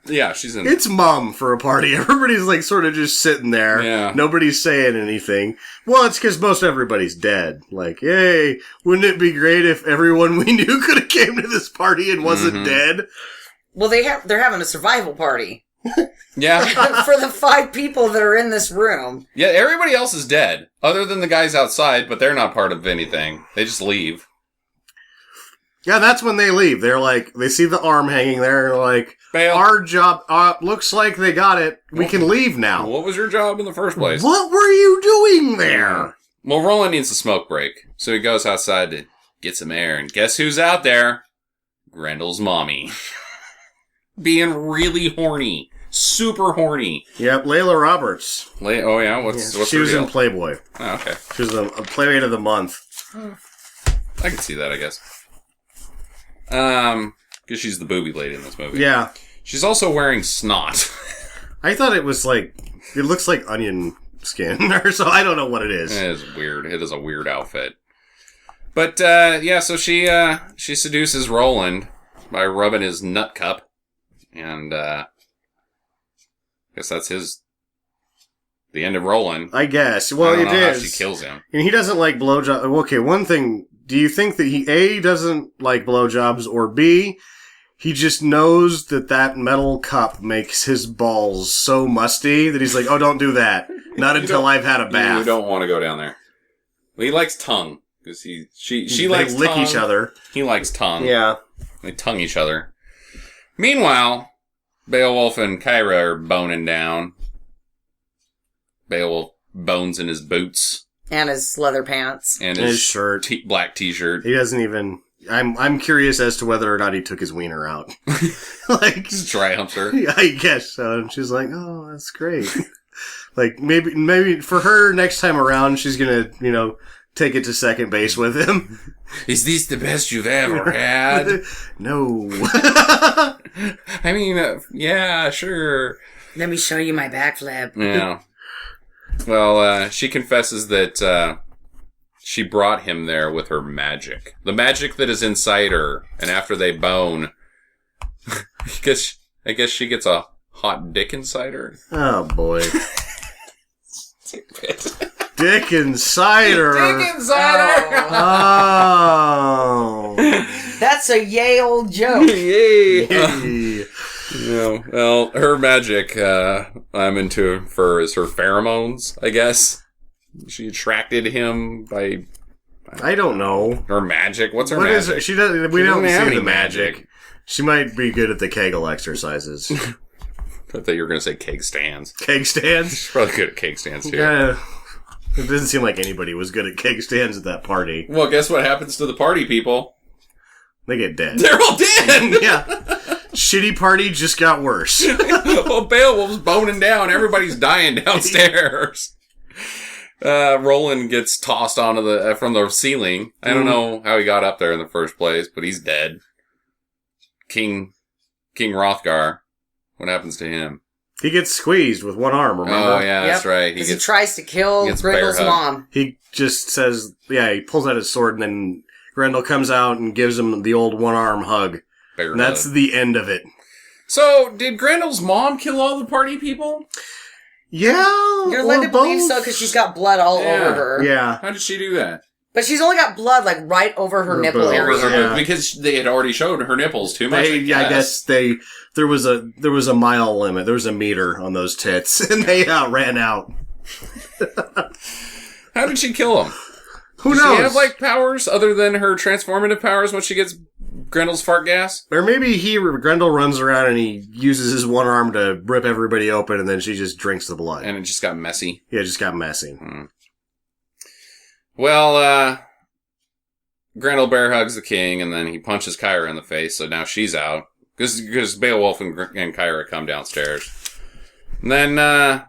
Yeah, she's in. It's mum for a party. Everybody's sort of just sitting there. Yeah. Nobody's saying anything. Well, it's because most everybody's dead. Like, hey, wouldn't it be great if everyone we knew could have came to this party and wasn't dead? Well, they're having a survival party. Yeah. For the 5 people that are in this room. Yeah, everybody else is dead, other than the guys outside, but they're not part of anything. They just leave. Yeah, that's when they leave. They're like, they see the arm hanging there, and they're like, Bail. our job, looks like they got it. We can leave now. What was your job in the first place? What were you doing there? Well, Roland needs a smoke break, so he goes outside to get some air, and guess who's out there? Grendel's mommy. Being really horny. Super horny. Yep, Layla Roberts. Oh, yeah? What's She her was deal? in Playboy. Oh, okay. She was a Playmate of the Month. I can see that, I guess. Because she's the booby lady in this movie. Yeah. She's also wearing snot. I thought it was it looks like onion skin, or so. I don't know what it is. It is weird. It is a weird outfit. But, yeah, so she seduces Roland by rubbing his nut cup. And, I guess that's the end of Roland. I guess. I Well, don't it know how is. she kills him. And he doesn't like blowjobs. Okay, one thing. Do you think that he, A, doesn't like blowjobs, or B, he just knows that metal cup makes his balls so musty that he's like, oh, don't do that. Not until I've had a bath. You don't want to go down there. Well, he likes tongue. Because she They likes lick tongue. each other. He likes tongue. Yeah. They tongue each other. Meanwhile, Beowulf and Kyra are boning down. Beowulf bones in his boots. And his leather pants. And His shirt. Black t-shirt. He doesn't even... I'm curious as to whether or not he took his wiener out. Just triumphs her. I guess so. And she's like, oh, that's great. Maybe for her next time around, she's gonna, take it to second base with him. Is this the best you've ever had? No. I mean, yeah, sure. Let me show you my backflip. Yeah. Well, she confesses that she brought him there with her magic. The magic that is inside her. And after they bone, I guess she gets a hot dick inside her. Oh, boy. Dick inside her. Dick inside her! Oh. That's a yay old joke. Yay! No, well, her magic, I'm into for is her pheromones, I guess. She attracted him by I don't know. her magic. What's her What is magic? it? We don't doesn't have see any the magic. She might be good at the Kegel exercises. I thought you were going to say keg stands. Keg stands? She's probably good at keg stands, too. Yeah. It doesn't seem like anybody was good at keg stands at that party. Well, guess what happens to the party people? They get dead. They're all dead! Yeah. Shitty party just got worse. Well, Beowulf's boning down. Everybody's dying downstairs. Roland gets tossed onto from the ceiling. I don't know how he got up there in the first place, but he's dead. King Hrothgar. What happens to him? He gets squeezed with one arm, remember? Oh, yeah, that's right. Because he tries to kill Grendel's mom. He just says, he pulls out his sword, and then Grendel comes out and gives him the old one-arm hug. And that's the end of it. So, did Grendel's mom kill all the party people? Yeah. You're led to believe so because she's got blood all over her. Yeah. How did she do that? But she's only got blood like right over her nipple area. Yeah. Because they had already showed her nipples too much. I guess there was a mile limit. There was a meter on those tits, and they ran out. How did she kill him? Who Does knows? she have like powers other than her transformative powers when she gets Grendel's fart gas? Or maybe Grendel runs around and he uses his one arm to rip everybody open, and then she just drinks the blood. And it just got messy. Yeah, it just got messy. Well, Grendel bear hugs the king, and then he punches Kyra in the face, so now she's out. Because Beowulf and Kyra come downstairs. And then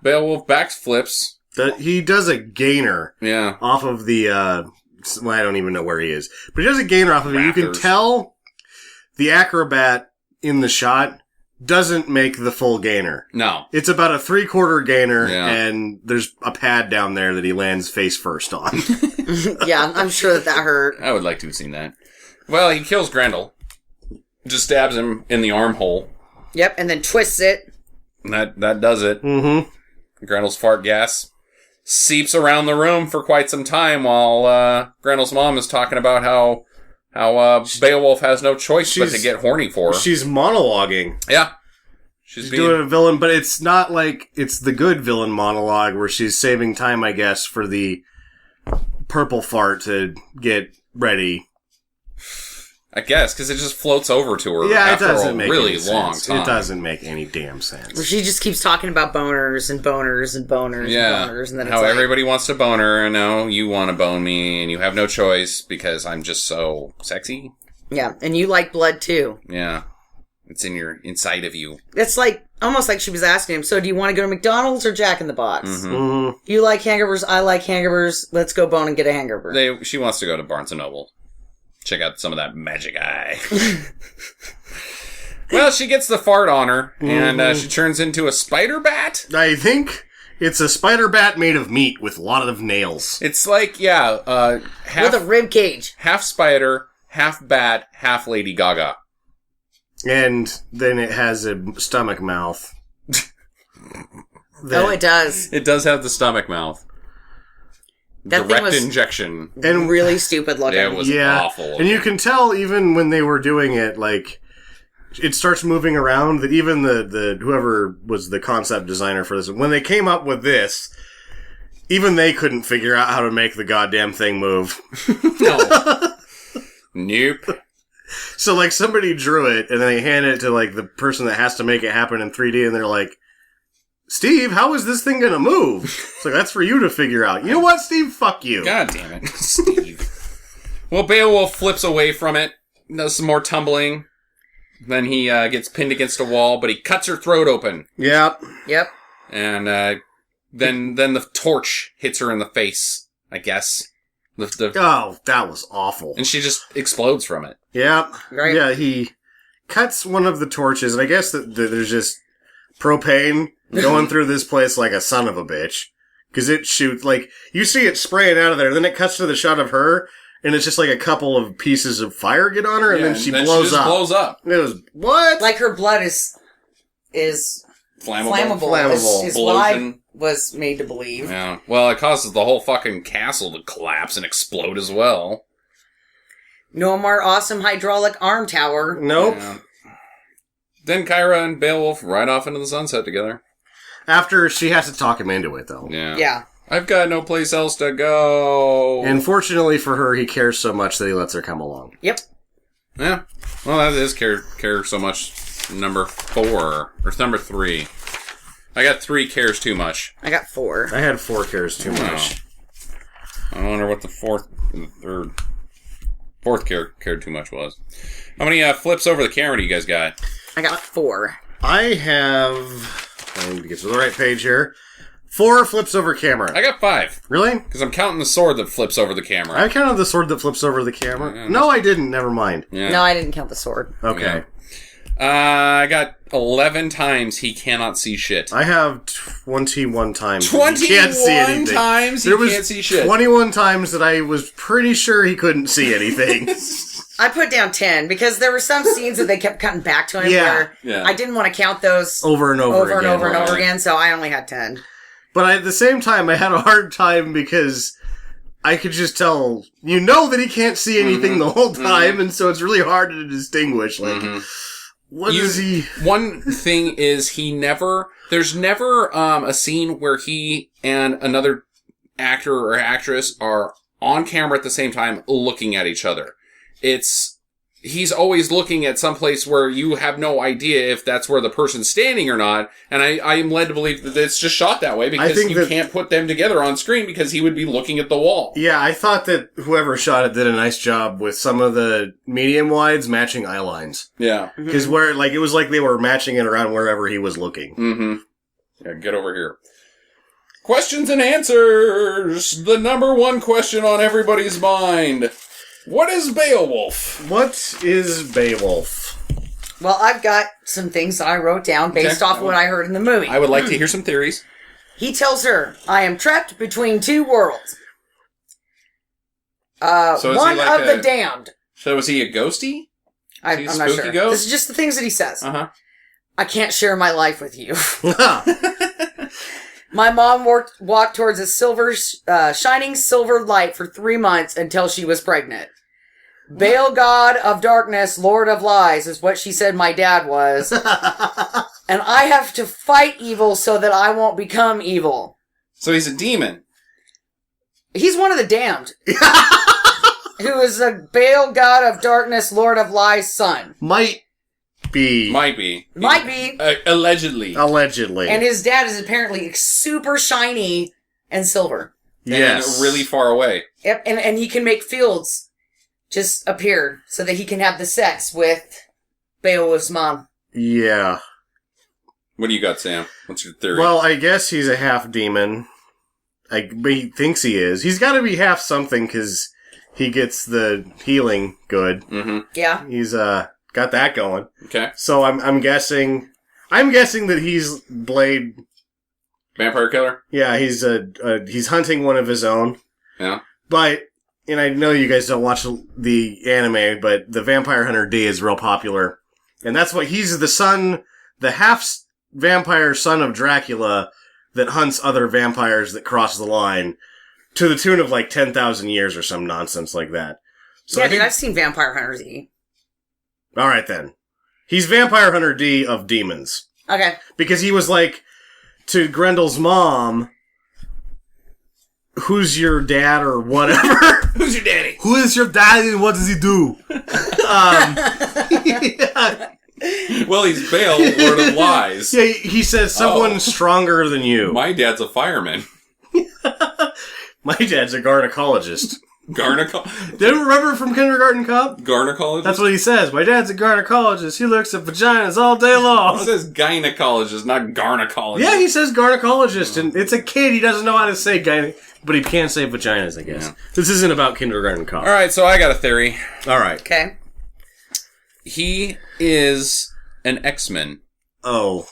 Beowulf backflips. He does a gainer off of the... I don't even know where he is. But he does a gainer off of it. You can tell the acrobat in the shot doesn't make the full gainer. No. It's about a 3/4 gainer, and there's a pad down there that he lands face first on. Yeah, I'm sure that hurt. I would like to have seen that. Well, he kills Grendel. Just stabs him in the armhole. Yep, and then twists it. And that does it. Mm-hmm. Grendel's fart gas seeps around the room for quite some time while Grendel's mom is talking about how Beowulf has no choice but to get horny for her. She's monologuing. Yeah. She's doing a villain, but it's not like it's the good villain monologue where she's saving time, I guess, for the purple fart to get ready. I guess, because it just floats over to her it doesn't make really any long sense. time. It doesn't make any damn sense. She just keeps talking about boners and boners and boners and boners. And then how everybody wants to bone her, and now you want to bone me, and you have no choice because I'm just so sexy. Yeah, and you like blood too. Yeah. It's inside of you. It's almost like she was asking him, so do you want to go to McDonald's or Jack in the Box? Mm-hmm. Mm-hmm. You like hamburgers, I like hamburgers, let's go bone and get a hamburger. She wants to go to Barnes & Noble. Check out some of that magic eye. Well, she gets the fart on her, and she turns into a spider bat. I think it's a spider bat made of meat with a lot of nails. It's like, with a rib cage. Half spider, half bat, half Lady Gaga. And then it has a stomach mouth. It does. It does have the stomach mouth. That Direct thing was injection. And really stupid looking. It was awful. And you can tell even when they were doing it, like, it starts moving around, that even the whoever was the concept designer for this, when they came up with this, even they couldn't figure out how to make the goddamn thing move. No. Nope. So, like, somebody drew it, and then they hand it to, like, the person that has to make it happen in 3D, and they're like, Steve, how is this thing gonna move? It's like, that's for you to figure out. You know what, Steve? Fuck you. God damn it, Steve. Well, Beowulf flips away from it, does some more tumbling. Then he gets pinned against a wall, but he cuts her throat open. Yep. And then the torch hits her in the face, I guess. Oh, that was awful. And she just explodes from it. Yeah. Right. Yeah, he cuts one of the torches, and I guess that there's just propane going through this place like a son of a bitch. Because it shoots, like, you see it spraying out of there, then it cuts to the shot of her, and it's just like a couple of pieces of fire get on her, and then she blows up. blows up. It was, what? Like her blood is Flammable. Is what I was made to believe. Yeah. Well, it causes the whole fucking castle to collapse and explode as well. No more awesome hydraulic arm tower. Nope. Yeah. Then Kyra and Beowulf ride off into the sunset together. After she has to talk him into it, though. Yeah. I've got no place else to go. And fortunately for her, he cares so much that he lets her come along. Yep. Yeah. Well, that is care so much. Number 4. Or number 3. I got 3 cares too much. I got 4. I had 4 cares too much. I wonder what the fourth cared too much was. How many flips over the camera do you guys got? I got 4. I have... I need to get to the right page here. 4 flips over camera. I got 5. Really? Because I'm counting the sword that flips over the camera. I counted the sword that flips over the camera. No, I didn't. Never mind. Yeah. No, I didn't count the sword. Okay. I got 11 times he cannot see shit. I have 21 times. 21 he can't see anything. times he can't see shit. 21 times that I was pretty sure he couldn't see anything. I put down 10 because there were some scenes that they kept cutting back to him where I didn't want to count those over and over again, so I only had 10. But at the same time, I had a hard time because I could just tell, that he can't see anything the whole time, and so it's really hard to distinguish. Like, what is he? One thing is there's never a scene where he and another actor or actress are on camera at the same time looking at each other. He's always looking at some place where you have no idea if that's where the person's standing or not. And I am led to believe that it's just shot that way because you can't put them together on screen because he would be looking at the wall. Yeah, I thought that whoever shot it did a nice job with some of the medium wides matching eye lines. Yeah. Because it was like they were matching it around wherever he was looking. Mm-hmm. Yeah, get over here. Questions and answers. The number one question on everybody's mind. What is Beowulf? What is Beowulf? Well, I've got some things I wrote down based off what I heard in the movie. I would like to hear some theories. He tells her, I am trapped between 2 worlds. So one of the damned. So was he a ghosty? I'm not sure. Ghost? This is just the things that he says. Uh-huh. I can't share my life with you. My mom walked towards a shining silver light for 3 months until she was pregnant. Baal god of darkness, lord of lies, is what she said my dad was. And I have to fight evil so that I won't become evil. So he's a demon. He's one of the damned. Who is a Baal god of darkness, lord of lies son. Might be. Allegedly. And his dad is apparently super shiny and silver. Yes. And really far away. Yep, and he can make fields just appear so that he can have the sex with Beowulf's mom. Yeah. What do you got, Sam? What's your theory? Well, I guess he's a half demon. But he thinks he is. He's got to be half something because he gets the healing good. Mm-hmm. Yeah. He's got that going. Okay. So I'm guessing that he's Blade. Vampire killer? Yeah, he's hunting one of his own. Yeah. But, and I know you guys don't watch the anime, but the Vampire Hunter D is real popular. And that's what he's the half vampire son of Dracula that hunts other vampires that cross the line to the tune of like 10,000 years or some nonsense like that. So yeah, I've seen Vampire Hunter D. Alright then. He's Vampire Hunter D of demons. Okay. Because he was like, to Grendel's mom, who's your dad or whatever? Who's your daddy? Who is your daddy and what does he do? Yeah. Well, he's Baal, Lord of Lies. Yeah, he says someone stronger than you. My dad's a fireman. My dad's a gynecologist. Gynecologist? Didn't remember from Kindergarten Cop? Gynecologist? That's what he says. My dad's a gynecologist. He looks at vaginas all day long. He says gynecologist, not gynecologist. Yeah, he says gynecologist, and it's a kid. He doesn't know how to say but he can say vaginas, I guess. Yeah. This isn't about Kindergarten Cop. All right, so I got a theory. All right. Okay. He is an X-Men. Oh.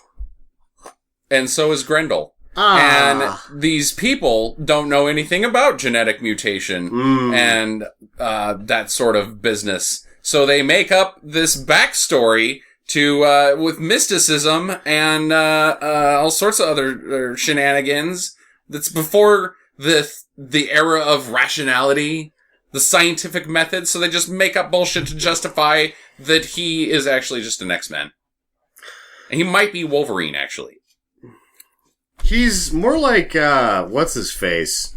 And so is Grendel. And these people don't know anything about genetic mutation and that sort of business. So they make up this backstory to with mysticism and all sorts of other shenanigans. That's before the era of rationality, the scientific method. So they just make up bullshit to justify that he is actually just an X-Men. And he might be Wolverine, actually. He's more like, what's his face?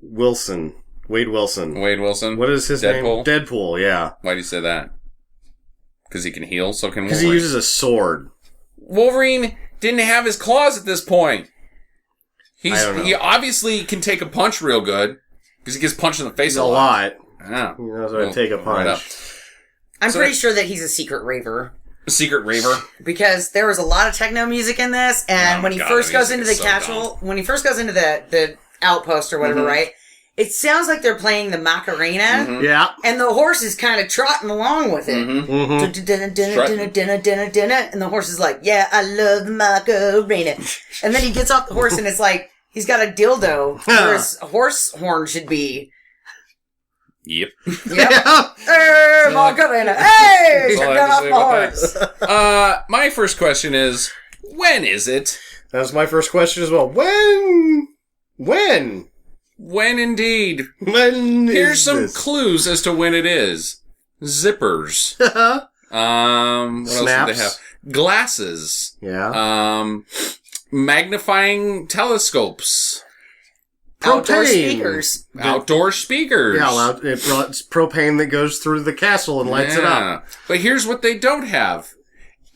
Wilson. Wade Wilson. Wade Wilson? What is his name? Deadpool? Deadpool, yeah. Why do you say that? Because he can heal, so can Wolverine. Because he uses a sword. Wolverine didn't have his claws at this point. don't know. He obviously can take a punch real good because he gets punched in the face a lot. Yeah. He knows how to take a Right up. punch. I'm pretty sure that he's a secret raver. A secret raver. Because there was a lot of techno music in this, and when he first goes into the when he first goes into the outpost or whatever, right? It sounds like they're playing the Macarena, Yeah. and the horse is kind of trotting along with it. And the horse is like, yeah, I love the Macarena. And then he gets off the horse, and it's like, he's got a dildo where his horse horn should be. Yep. Hey, Macarena! Hey! That's all I Get have off to my say about horse! My first question is, when is it? That was my first question as well. When? When indeed? When Here's is some this? clues as to when it is. Zippers. What else do they have? Glasses. Yeah. Magnifying telescopes. Outdoor Propane. speakers. Outdoor speakers. Yeah, it's propane that goes through the castle and lights it up. But here's what they don't have.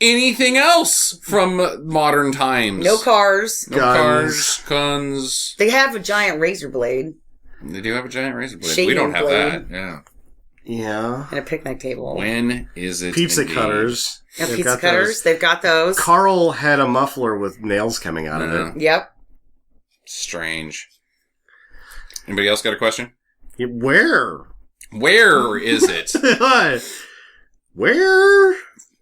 Anything else from modern times. No cars. No cars, guns. They have a giant razor blade They do have a giant razor blade. We Shaving don't have blade. that. Yeah. Yeah. and a picnic table. When is it? Pizza indeed? cutters. Yeah, They've pizza got cutters. those. They've got those. Carl had a muffler with nails coming out of it. Yep. Strange. Anybody else got a question? Yeah, where? Where is it? Where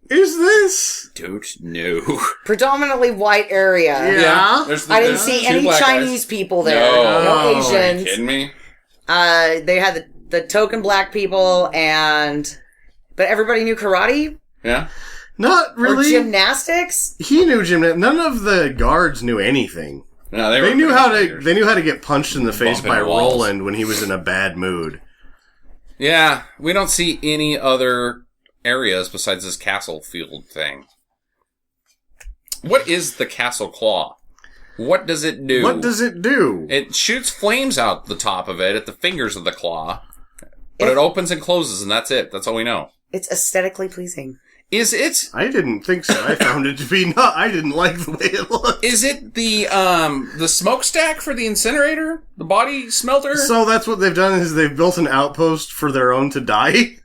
is this? Don't know. Predominantly white area. Yeah. I I didn't see any Chinese people there. No. No Are you Asians. kidding me? They had the token black people but everybody knew karate Yeah. Not or really. gymnastics. He knew gymnastics. None of the guards knew anything. No, They were knew how to. fighters. They knew how to get punched in the face Bumping by walls. Roland when he was in a bad mood. Yeah, we don't see any other areas besides this castle field thing. What is the castle claw? What does it do? What does it do? It shoots flames out the top of it at the fingers of the claw. But it opens and closes, and that's it. That's all we know. It's aesthetically pleasing. Is it? I didn't think so. I found it to be not. I didn't like the way it looked. Is it the smokestack for the incinerator? The body smelter? So that's what they've done is they've built an outpost for their own to die.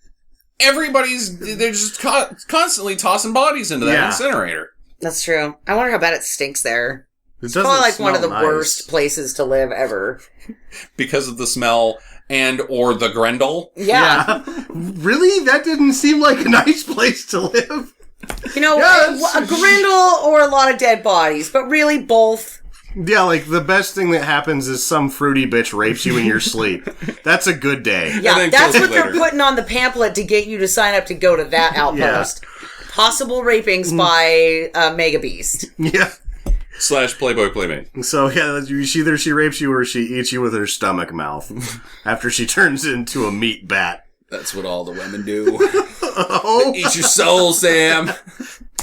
They're just constantly tossing bodies into that Yeah. incinerator. That's true. I wonder how bad it stinks there. It's Probably like one of the worst places to live ever. Because of the smell and or the Grendel. Yeah. Really? That didn't seem like a nice place to live. You know, Yes. a Grendel or a lot of dead bodies, but really both. Yeah, like the best thing that happens is some fruity bitch rapes you in your sleep. That's a good day. Yeah, then that's kills what you they're later. putting on the pamphlet to get you to sign up to go to that outpost. Possible rapings by Mega Beast. Yeah. / Playboy Playmate. So yeah, either she rapes you or she eats you with her stomach mouth after she turns into a meat bat. That's what all the women do. Oh, Eat your soul, Sam.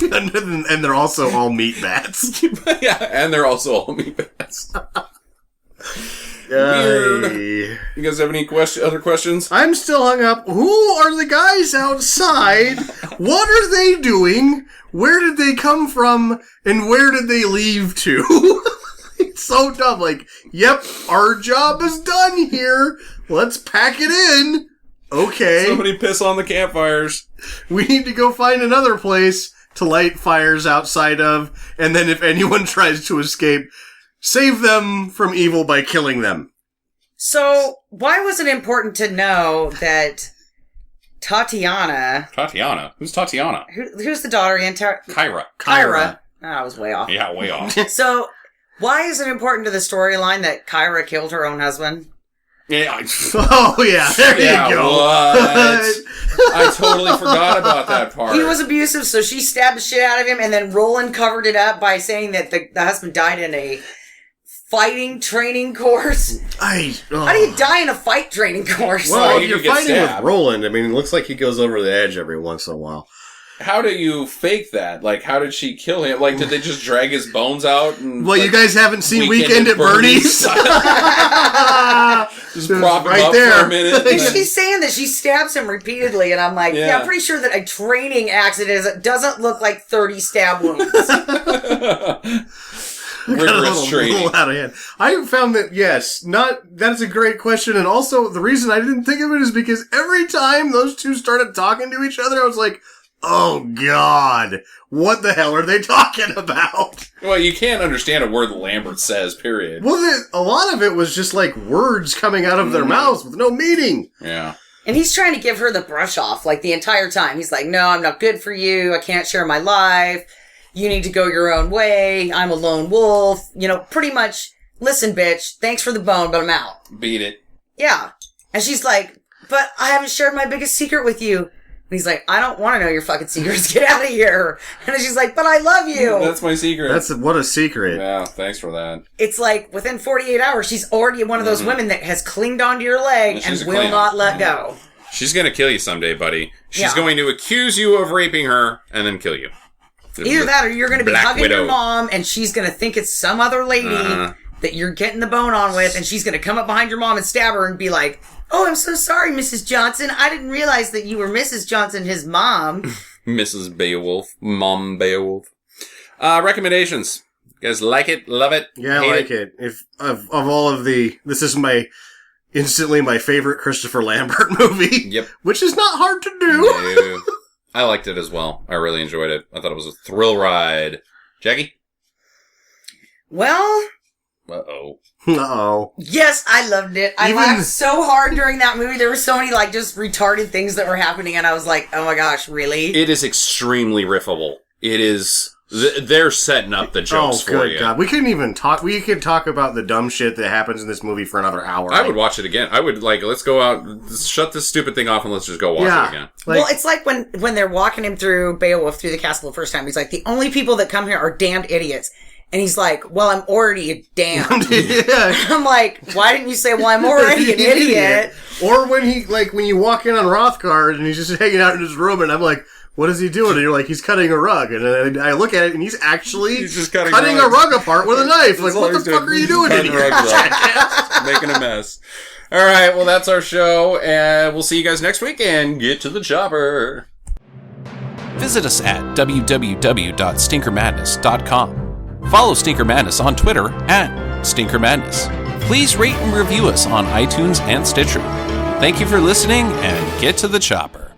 and they're also all meat bats. Yeah, and they're also all meat bats. Weird. You guys have any other questions? I'm still hung up. Who are the guys outside? What are they doing? Where did they come from? And where did they leave to? It's so dumb. Like, yep, our job is done here. Let's pack it in. Okay. Somebody piss on the campfires. We need to go find another place to light fires outside of. And then if anyone tries to escape, save them from evil by killing them. So, why was it important to know that Tatiana... Tatiana? Who's Tatiana? Who's the daughter again? Kyra. Kyra. Oh, I was way off. Yeah, way off. So, why is it important to the storyline that Kyra killed her own husband? Yeah, Oh, yeah. There you go. What? I totally forgot about that part. He was abusive, so she stabbed the shit out of him, and then Roland covered it up by saying that the husband died in a fighting training course. How do you die in a fight training course? Well, you if you're could get fighting stabbed. with Roland, I mean, it looks like he goes over the edge every once in a while. How do you fake that? Like, how did she kill him? Like, did they just drag his bones out? And, Well, like, you guys haven't seen Weekend at Bernie's? Just prop him Right up there. for a minute. and then- She's saying that she stabs him repeatedly, and I'm like, yeah, I'm pretty sure that a training accident doesn't look like 30 stab wounds. rigorous a training. little out of hand. I found that, yes, that's a great question. And also, the reason I didn't think of it is because every time those two started talking to each other, I was like, oh, God, what the hell are they talking about? Well, you can't understand a word that Lambert says, period. Well, a lot of it was just like words coming out of their mouths with no meaning. Yeah. And he's trying to give her the brush off, like, the entire time. He's like, no, I'm not good for you. I can't share my life. You need to go your own way. I'm a lone wolf. You know, pretty much, listen, bitch, thanks for the bone, but I'm out. Beat it. Yeah. And she's like, but I haven't shared my biggest secret with you. And he's like, I don't want to know your fucking secrets. Get out of here. And she's like, but I love you. That's my secret. What a secret. Yeah, thanks for that. It's like, within 48 hours, she's already one of those women that has clinged onto your leg and will not let go. She's going to kill you someday, buddy. She's Yeah. going to accuse you of raping her and then kill you. Either that or you're going to be Black hugging Widow. your mom and she's going to think it's some other lady that you're getting the bone on with, and she's going to come up behind your mom and stab her and be like, oh, I'm so sorry, Mrs. Johnson. I didn't realize that you were Mrs. Johnson, his mom. Mrs. Beowulf. Mom Beowulf. Recommendations. You guys like it? Love it? Yeah, I hate like it. If of all of this is instantly my favorite Christopher Lambert movie. Yep. Which is not hard to do. No. I liked it as well. I really enjoyed it. I thought it was a thrill ride. Jackie? Well, Uh-oh. Uh-oh. yes, I loved it. I Even- laughed so hard during that movie. There were so many, like, just retarded things that were happening, and I was like, oh my gosh, really? It is extremely riffable. It is... They're setting up the jokes for good you. God. We couldn't even talk. We could talk about the dumb shit that happens in this movie for another hour. I would watch it again. I would, let's go out, shut this stupid thing off and let's just go watch it again. Well, it's like when they're walking him through Beowulf through the castle the first time. He's like, the only people that come here are damned idiots. And he's like, well, I'm already damned. yeah. I'm like, why didn't you say, well, I'm already an idiot? Or when you walk in on Rothgard and he's just hanging out in his room and I'm like, what is he doing? And you're like, he's cutting a rug. And I look at it and he's actually just cutting a rugs. rug apart with a knife. Like, what the fuck are you doing in Cutting here? rugs up. Making a mess. All right, well, that's our show. And we'll see you guys next week and get to the chopper. Visit us at www.stinkermadness.com. Follow Stinker Madness on Twitter at Stinker Madness. Please rate and review us on iTunes and Stitcher. Thank you for listening and get to the chopper.